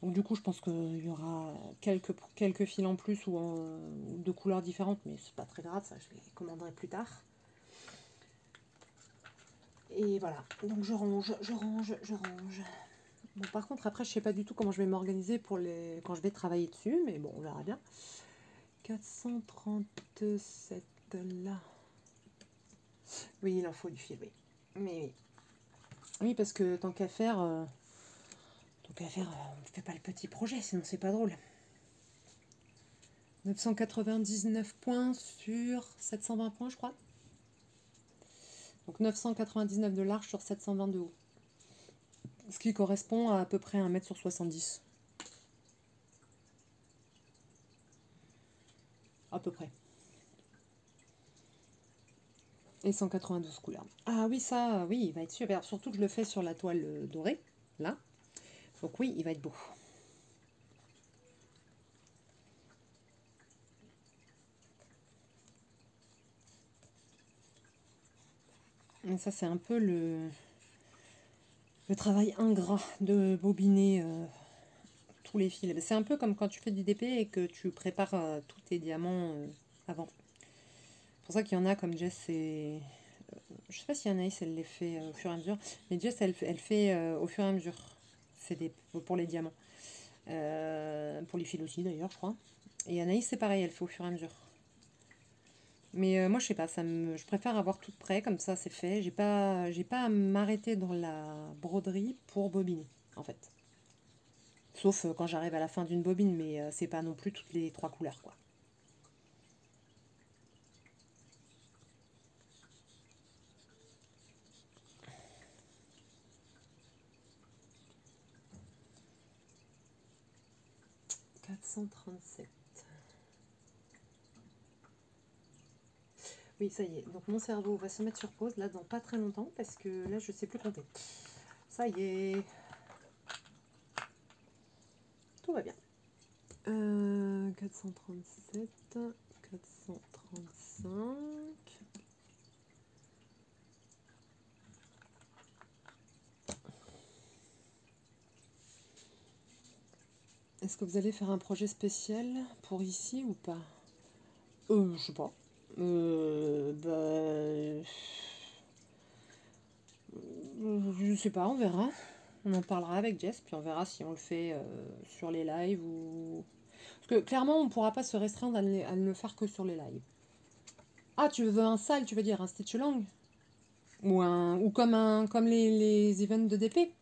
Donc du coup, je pense qu'il y aura quelques fils en plus ou de couleurs différentes, mais c'est pas très grave, ça, je les commanderai plus tard. Et voilà, donc je range. Bon, par contre, après, je sais pas du tout comment je vais m'organiser quand je vais travailler dessus, mais bon, on verra bien. 437 là. Oui, il en faut du fil, oui. Mais oui, parce que tant qu'à faire, on ne fait pas le petit projet, sinon c'est pas drôle. 999 points sur 720 points, je crois. Donc 999 de large sur 720 de haut. Ce qui correspond à peu près 1 mètre sur 70. À peu près. Et 192 couleurs. Ah oui, ça, oui, il va être super. Surtout que je le fais sur la toile dorée, là. Donc oui, il va être beau. Et ça, c'est un peu le travail ingrat de bobiner tous les fils. C'est un peu comme quand tu fais du DP et que tu prépares tous tes diamants avant. C'est pour ça qu'il y en a comme Jess, c'est... Je sais pas si Anaïs, elle les fait au fur et à mesure, mais Jess, elle fait au fur et à mesure. C'est pour les diamants. Pour les fils aussi, d'ailleurs, je crois. Et Anaïs, c'est pareil, elle fait au fur et à mesure. Mais moi, je sais pas, je préfère avoir tout prêt, comme ça, c'est fait. J'ai pas à m'arrêter dans la broderie pour bobiner, en fait. Sauf quand j'arrive à la fin d'une bobine, mais c'est pas non plus toutes les 3 couleurs, quoi. « 437. Oui, ça y est. Donc mon cerveau va se mettre sur pause, là, dans pas très longtemps, parce que là, je sais plus compter. Ça y est. Tout va bien. 437, 435... Est-ce que vous allez faire un projet spécial pour ici ou pas? Je sais pas. Je sais pas, on verra. On en parlera avec Jess, puis on verra si on le fait sur les lives ou... Parce que clairement, on ne pourra pas se restreindre à ne le faire que sur les lives. Ah, tu veux un sale, tu veux dire un stitch long? Ou comme les events de DP?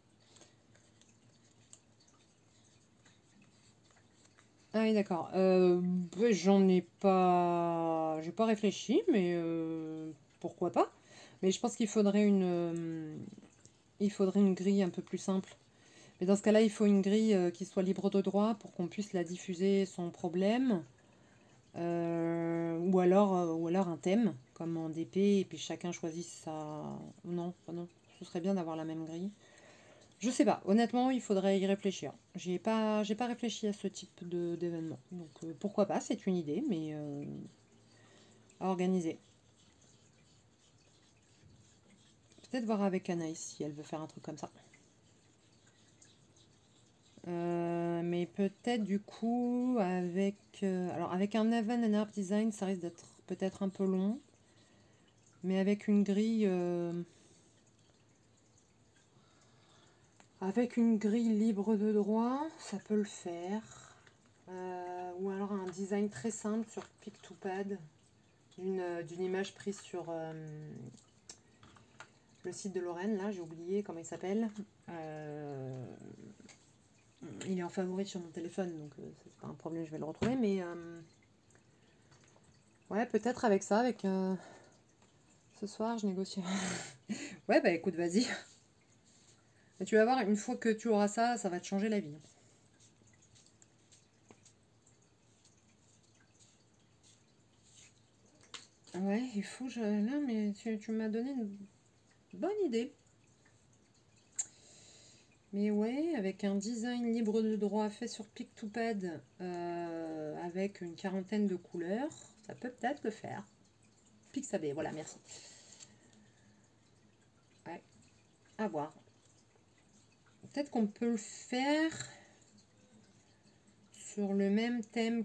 Ah oui, d'accord. J'en ai pas... J'ai pas réfléchi, mais pourquoi pas? Mais je pense qu'il faudrait il faudrait une grille un peu plus simple. Mais dans ce cas-là, il faut une grille qui soit libre de droit pour qu'on puisse la diffuser sans problème. Ou alors un thème, comme en DP, et puis chacun choisit sa... Non, non, ce serait bien d'avoir la même grille. Je sais pas, honnêtement, il faudrait y réfléchir. J'ai pas réfléchi à ce type d'événement. Donc pourquoi pas, c'est une idée, mais à organiser. Peut-être voir avec Anaïs si elle veut faire un truc comme ça. Mais peut-être du coup avec... alors avec un event and art design, ça risque d'être peut-être un peu long. Mais avec une grille... avec une grille libre de droit, ça peut le faire. Ou alors un design très simple sur Pictopad d'une image prise sur le site de Lorraine, là j'ai oublié comment il s'appelle. Il est en favori sur mon téléphone, donc c'est pas un problème, je vais le retrouver, mais ouais, peut-être avec ça, avec ce soir je négocie. Ouais, bah écoute, vas-y. Et tu vas voir, une fois que tu auras ça, ça va te changer la vie. Ouais, il faut que je... Là, mais tu m'as donné une bonne idée. Mais ouais, avec un design libre de droit fait sur Pictopad, avec une quarantaine de couleurs, ça peut peut-être le faire. Pixabay, voilà, merci. Ouais, à voir. Peut-être qu'on peut le faire sur le même thème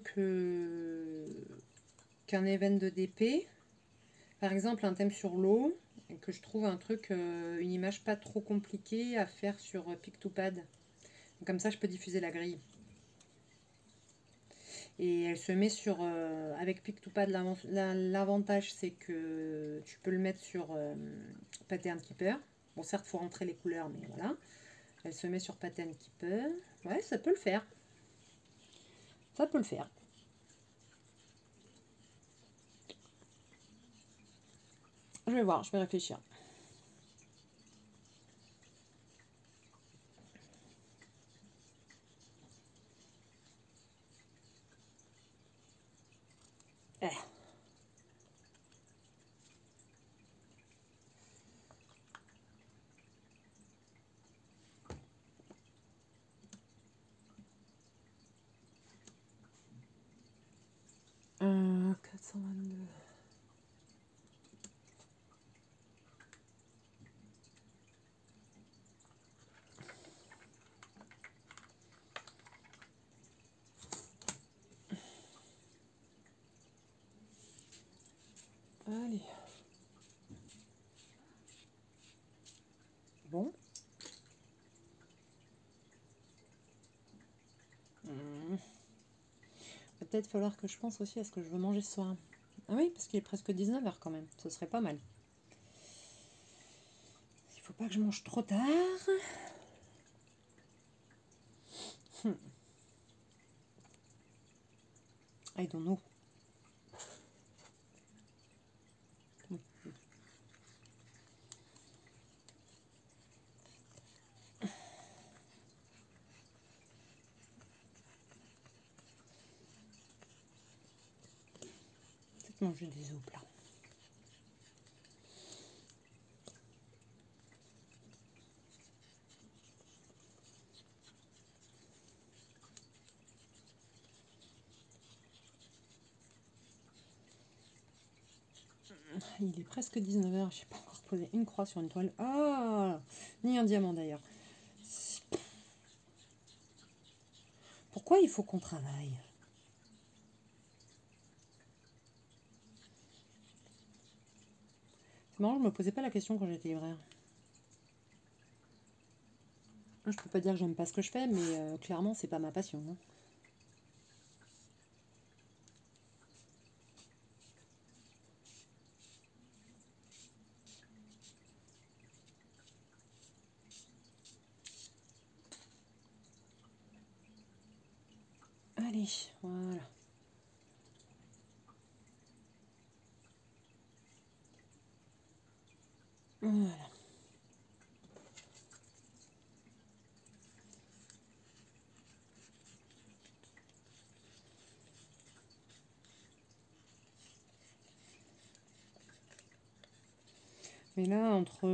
qu'un event de DP. Par exemple, un thème sur l'eau, et que je trouve un truc, une image pas trop compliquée à faire sur Pictopad. Comme ça, je peux diffuser la grille. Et elle se met sur... avec Pictopad, l'avantage, c'est que tu peux le mettre sur Pattern Keeper. Bon, certes, il faut rentrer les couleurs, mais voilà. Elle se met sur Pattern Keeper. Ouais, ça peut le faire. Ça peut le faire. Je vais voir, je vais réfléchir. Eh. 422. Allez. Bon. Va peut-être falloir que je pense aussi à ce que je veux manger ce soir. Ah oui, parce qu'il est presque 19h quand même. Ce serait pas mal. Il faut pas que je mange trop tard. I don't know. Peut-être manger des œufs au plat. Il est presque 19h, je n'ai pas encore posé une croix sur une toile. Ah, ni un diamant d'ailleurs. Pourquoi Pourquoi il faut qu'on travaille? C'est marrant, je me posais pas la question quand j'étais libraire. Je peux pas dire que j'aime pas ce que je fais, mais clairement, c'est pas ma passion. Hein. Allez, voilà. Voilà. Mais là, entre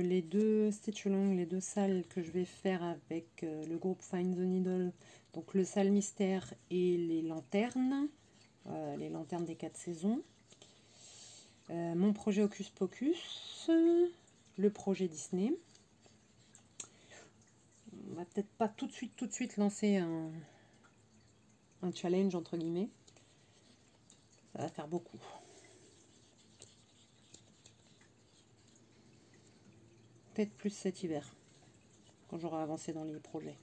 les deux stitch along, les deux salles que je vais faire avec le groupe Find the Needle, donc le salle mystère et les lanternes des 4 saisons, mon projet Hocus Pocus, le projet Disney. On va peut-être pas tout de suite lancer un challenge entre guillemets. Ça va faire beaucoup. Peut-être plus cet hiver, quand j'aurai avancé dans les projets.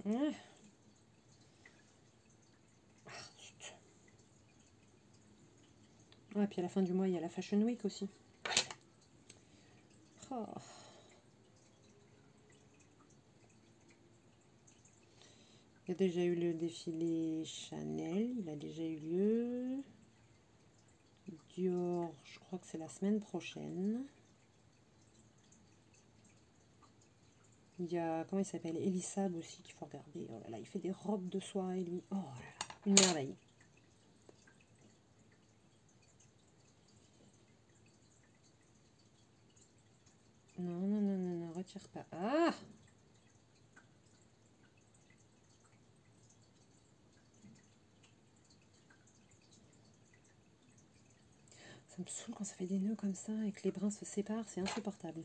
Ouais. Ah, puis à la fin du mois, il y a la Fashion Week aussi. Oh. Il y a déjà eu le défilé Chanel, il a déjà eu lieu. Dior, je crois que c'est la semaine prochaine. Il y a, comment il s'appelle, Elissab aussi qu'il faut regarder. Oh là là, il fait des robes de soirée, lui. Oh là là, une merveille. Non, non, non, non, non, retire pas. Ah! Ça me saoule quand ça fait des nœuds comme ça et que les brins se séparent, c'est insupportable.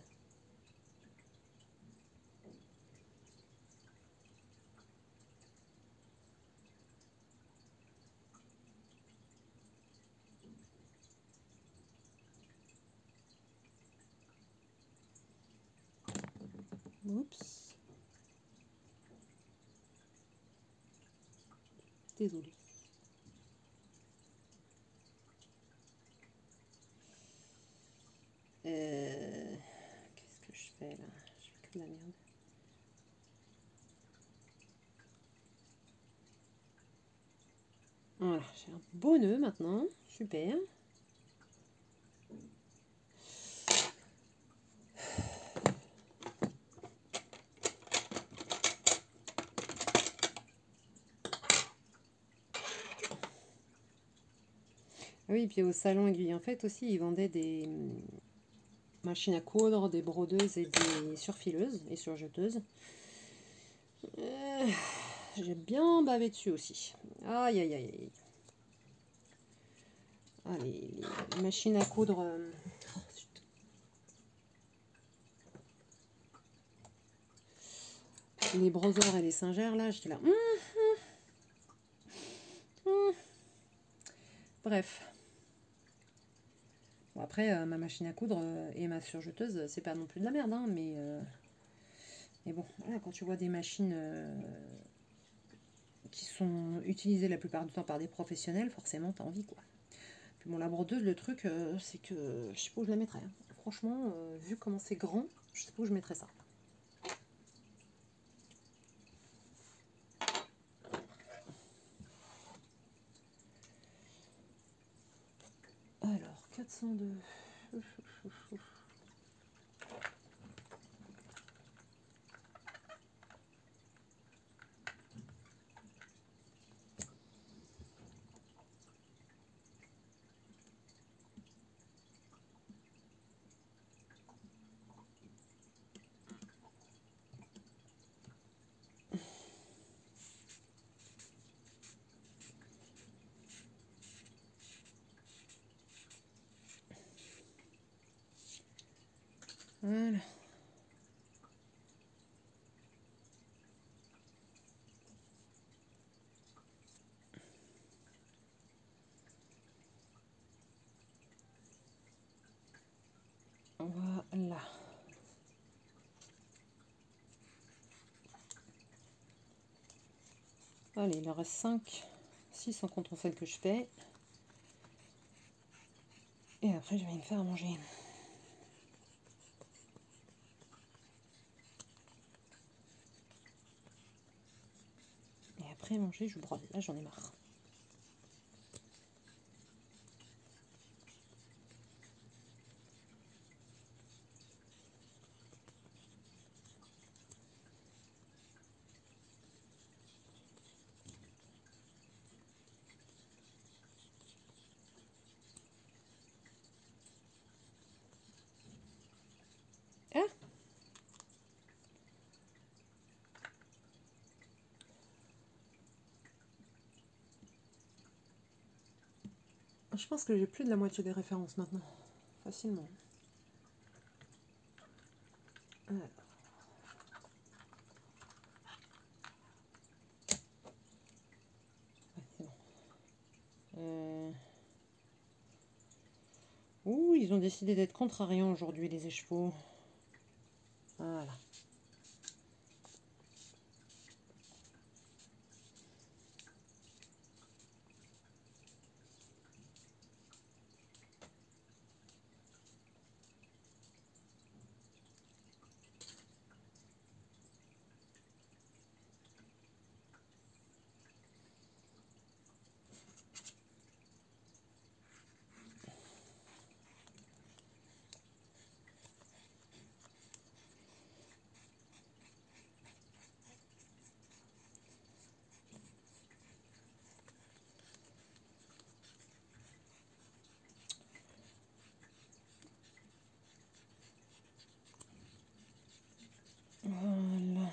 Oups. Désolée. Qu'est-ce que je fais là? Je fais que de la merde. Voilà, j'ai un beau nœud maintenant. Super. Oui, puis au salon Aiguille en fait aussi, ils vendaient des machines à coudre, des brodeuses et des surfileuses et surjeteuses. J'ai bien bavé dessus aussi. Aïe, aïe, aïe, aïe. Ah, les machines à coudre... les brosseurs et les singères, là, j'étais là... Bref. Bon, après, ma machine à coudre et ma surjeteuse, c'est pas non plus de la merde, hein, mais bon, voilà, quand tu vois des machines qui sont utilisées la plupart du temps par des professionnels, forcément, t'as envie, quoi. Puis bon, la brodeuse, le truc, c'est que je sais pas où je la mettrais. Hein. Franchement, vu comment c'est grand, je sais pas où je mettrais ça. Alors, 402. Voilà. Voilà. Allez, il en reste 5, 6 en comptant celle que je fais. Et après, je vais me faire à manger. Et après manger, je brode. Là, j'en ai marre. Ah! Je pense que j'ai plus de la moitié des références maintenant. Facilement. Voilà. Ouais, c'est bon. Ouh, ils ont décidé d'être contrariants aujourd'hui, les écheveaux. Voilà. Voilà.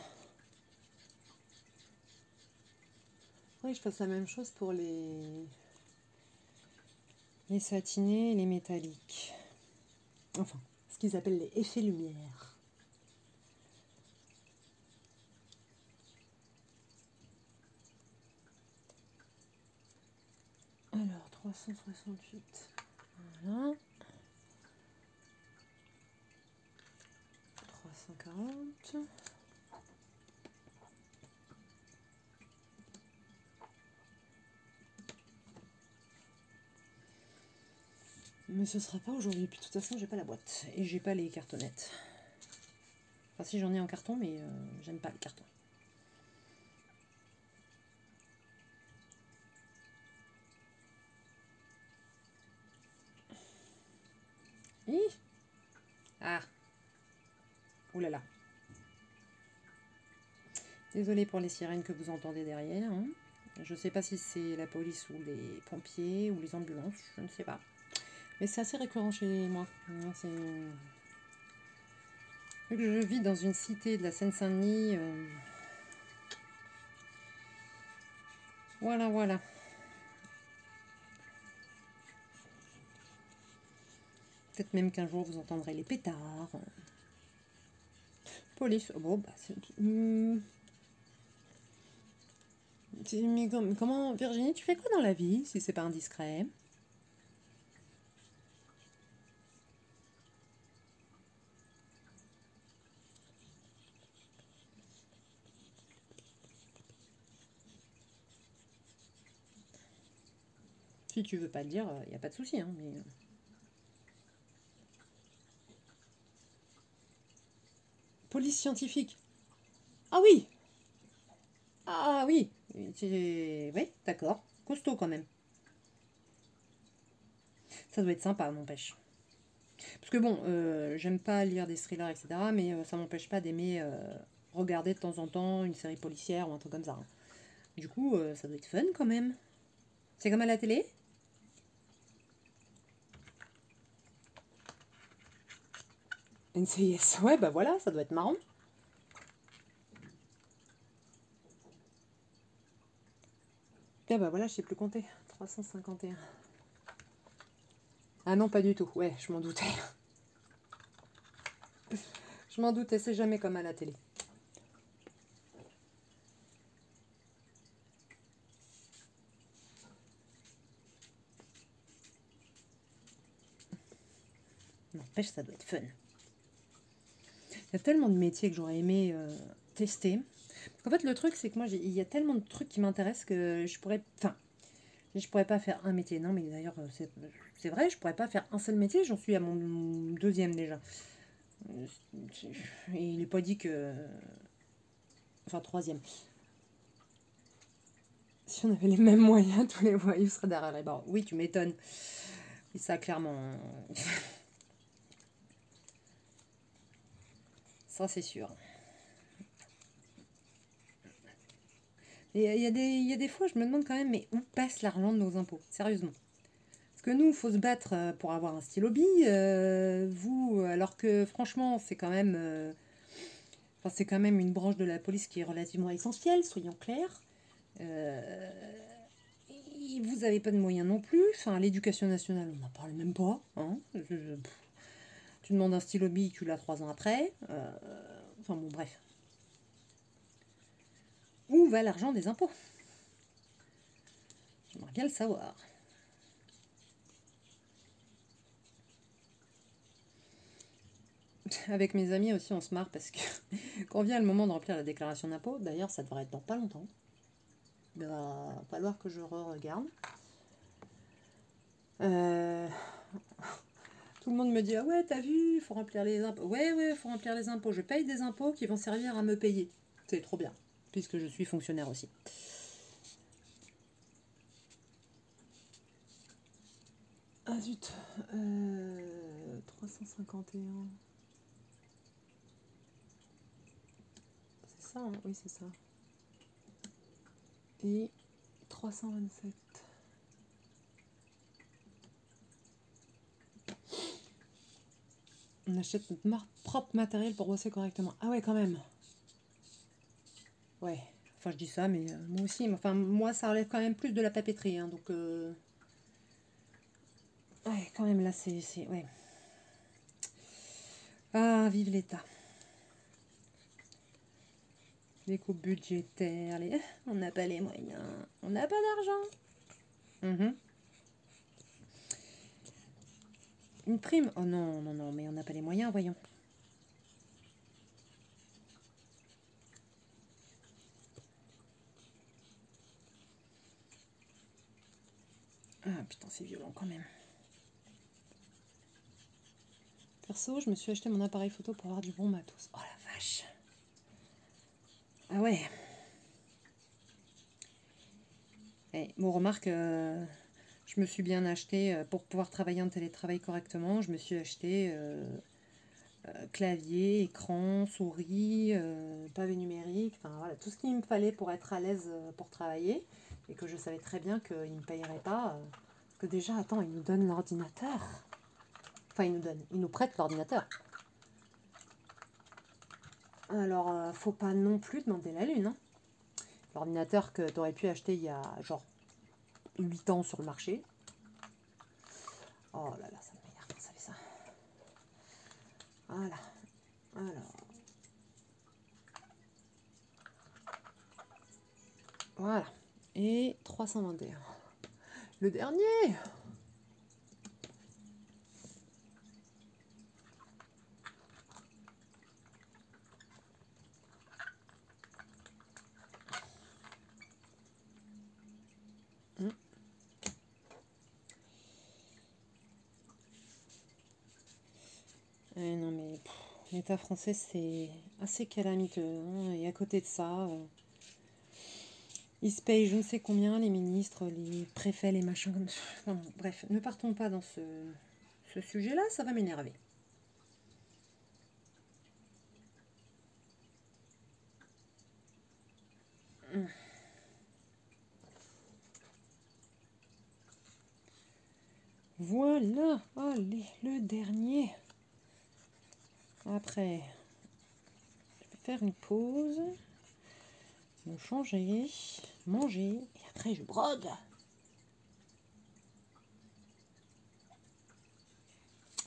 Oui, je fasse la même chose pour les satinés et les métalliques. Enfin, ce qu'ils appellent les effets lumière. Alors, 368. Voilà. 340. Mais ce sera pas aujourd'hui. Puis de toute façon, j'ai pas la boîte. Et j'ai pas les cartonnettes. Enfin, si j'en ai en carton, mais j'aime pas les cartons. Hi. Ah. Ouh là là. Désolée pour les sirènes que vous entendez derrière. Hein. Je sais pas si c'est la police ou les pompiers ou les ambulances. Je ne sais pas. Mais c'est assez récurrent chez moi. Vu que je vis dans une cité de la Seine-Saint-Denis. Voilà, voilà. Peut-être même qu'un jour vous entendrez les pétards. Police. Bon, bah, mais comment, Virginie, tu fais quoi dans la vie, si c'est pas indiscret? Si tu veux pas le dire, il n'y a pas de souci. Hein, mais... Police scientifique. Ah oui! Ah oui! Oui, d'accord. Costaud quand même. Ça doit être sympa, n'empêche. Parce que bon, j'aime pas lire des thrillers, etc. Mais ça m'empêche pas d'aimer regarder de temps en temps une série policière ou un truc comme ça. Hein. Du coup, ça doit être fun quand même. C'est comme à la télé? NCIS, ouais, bah voilà, ça doit être marrant. Ah bah voilà, je sais plus compter. 351. Ah non, pas du tout. Ouais, je m'en doutais. Je m'en doutais, c'est jamais comme à la télé. N'empêche, ça doit être fun. Il y a tellement de métiers que j'aurais aimé tester. Parce qu'en fait, le truc, c'est que moi, il y a tellement de trucs qui m'intéressent que je pourrais... Enfin, je pourrais pas faire un métier. Non, mais d'ailleurs, c'est vrai, je pourrais pas faire un seul métier. J'en suis à mon deuxième déjà. Et il n'est pas dit que... Enfin, troisième. Si on avait les mêmes moyens, tous les voyous seraient derrière les barres. Oui, tu m'étonnes. Et ça, clairement... Ça, c'est sûr. Et il y a des fois, je me demande quand même, mais où passe l'argent de nos impôts? Sérieusement. Parce que nous, il faut se battre pour avoir un stylo bille. Vous, alors que franchement, c'est quand même... enfin, c'est quand même une branche de la police qui est relativement essentielle, soyons clairs. Vous n'avez pas de moyens non plus. Enfin, l'éducation nationale, on n'en parle même pas. Hein. Tu demandes un stylo bille, tu l'as 3 ans après. Enfin bon, bref. Où va l'argent des impôts? J'aimerais bien le savoir. Avec mes amis aussi, on se marre parce que quand vient le moment de remplir la déclaration d'impôt, d'ailleurs, ça devrait être dans pas longtemps. Il va falloir que je re-regarde. Tout le monde me dit, ah ouais, t'as vu, il faut remplir les impôts. Ouais, il faut remplir les impôts. Je paye des impôts qui vont servir à me payer. C'est trop bien, puisque je suis fonctionnaire aussi. Ah zut, 351. C'est ça, hein? Oui, c'est ça. Et 327. On achète notre propre matériel pour bosser correctement. Ah ouais, quand même. Ouais. Enfin, je dis ça, mais moi aussi. Enfin, moi, ça relève quand même plus de la papeterie. Hein, donc, ouais, quand même, là, c'est... Ouais. Ah, vive l'État. Les coupes budgétaires, on n'a pas les moyens. On n'a pas d'argent. Une prime? Oh non, non, non, mais on n'a pas les moyens, voyons. Ah putain, c'est violent quand même. Perso, je me suis acheté mon appareil photo pour avoir du bon matos. Oh la vache. Ah ouais. Bon, remarque, je me suis bien acheté, pour pouvoir travailler en télétravail correctement, je me suis acheté clavier, écran, souris, pavé numérique, enfin voilà, tout ce qu'il me fallait pour être à l'aise pour travailler, et que je savais très bien qu'ils ne me payeraient pas, parce que déjà, attends, ils nous donnent l'ordinateur. Enfin, ils nous prêtent l'ordinateur. Alors, faut pas non plus demander la lune, hein. L'ordinateur que tu aurais pu acheter il y a genre 8 ans sur le marché. Oh là là, ça m'énerve quand ça fait ça. Voilà. Alors. Voilà. Et 321. Le dernier. Non mais l'État français c'est assez calamiteux, hein. Et à côté de ça, ils se payent je ne sais combien, les ministres, les préfets, les machins comme ça. Enfin, bon, bref, ne partons pas dans ce sujet-là, ça va m'énerver. Voilà, allez, le dernier. Après, je vais faire une pause, me changer, manger, et après je brode.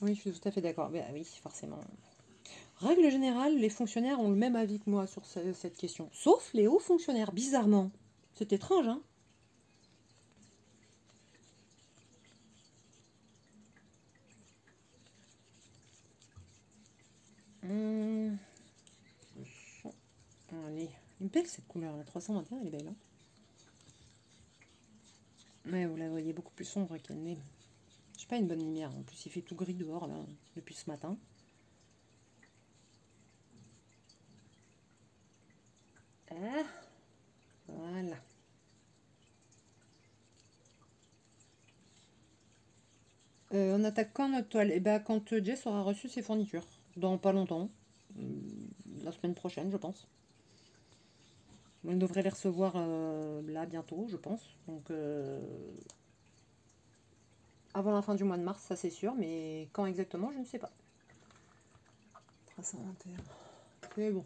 Oui, je suis tout à fait d'accord. Bah oui, forcément. Règle générale, les fonctionnaires ont le même avis que moi sur cette question. Sauf les hauts fonctionnaires, bizarrement. C'est étrange, hein? Allez, elle est belle cette couleur, la 321, elle est belle. Hein, mais vous la voyez beaucoup plus sombre qu'elle n'est. J'ai pas une bonne lumière, en plus il fait tout gris dehors là, depuis ce matin. Ah, voilà. On attaque quand notre toile? Et ben quand Jess aura reçu ses fournitures. Dans pas longtemps. La semaine prochaine, je pense. Elle devrait les recevoir là bientôt, je pense. Donc avant la fin du mois de mars, ça c'est sûr, mais quand exactement, je ne sais pas. 321. C'est bon.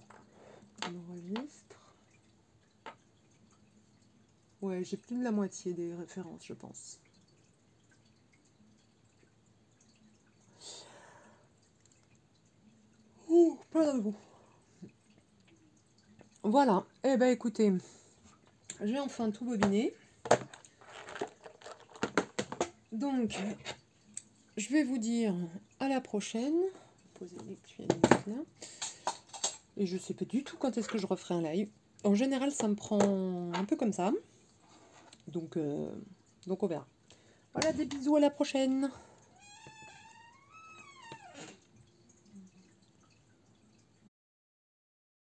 On enregistre. Ouais, j'ai plus de la moitié des références, je pense. Ouh, pas de vous. Voilà. Eh ben écoutez, j'ai enfin tout bobiné. Donc, je vais vous dire à la prochaine. Poser les tuyaux là. Et je sais pas du tout quand est-ce que je referai un live. En général, ça me prend un peu comme ça. Donc on verra. Voilà, des bisous, à la prochaine.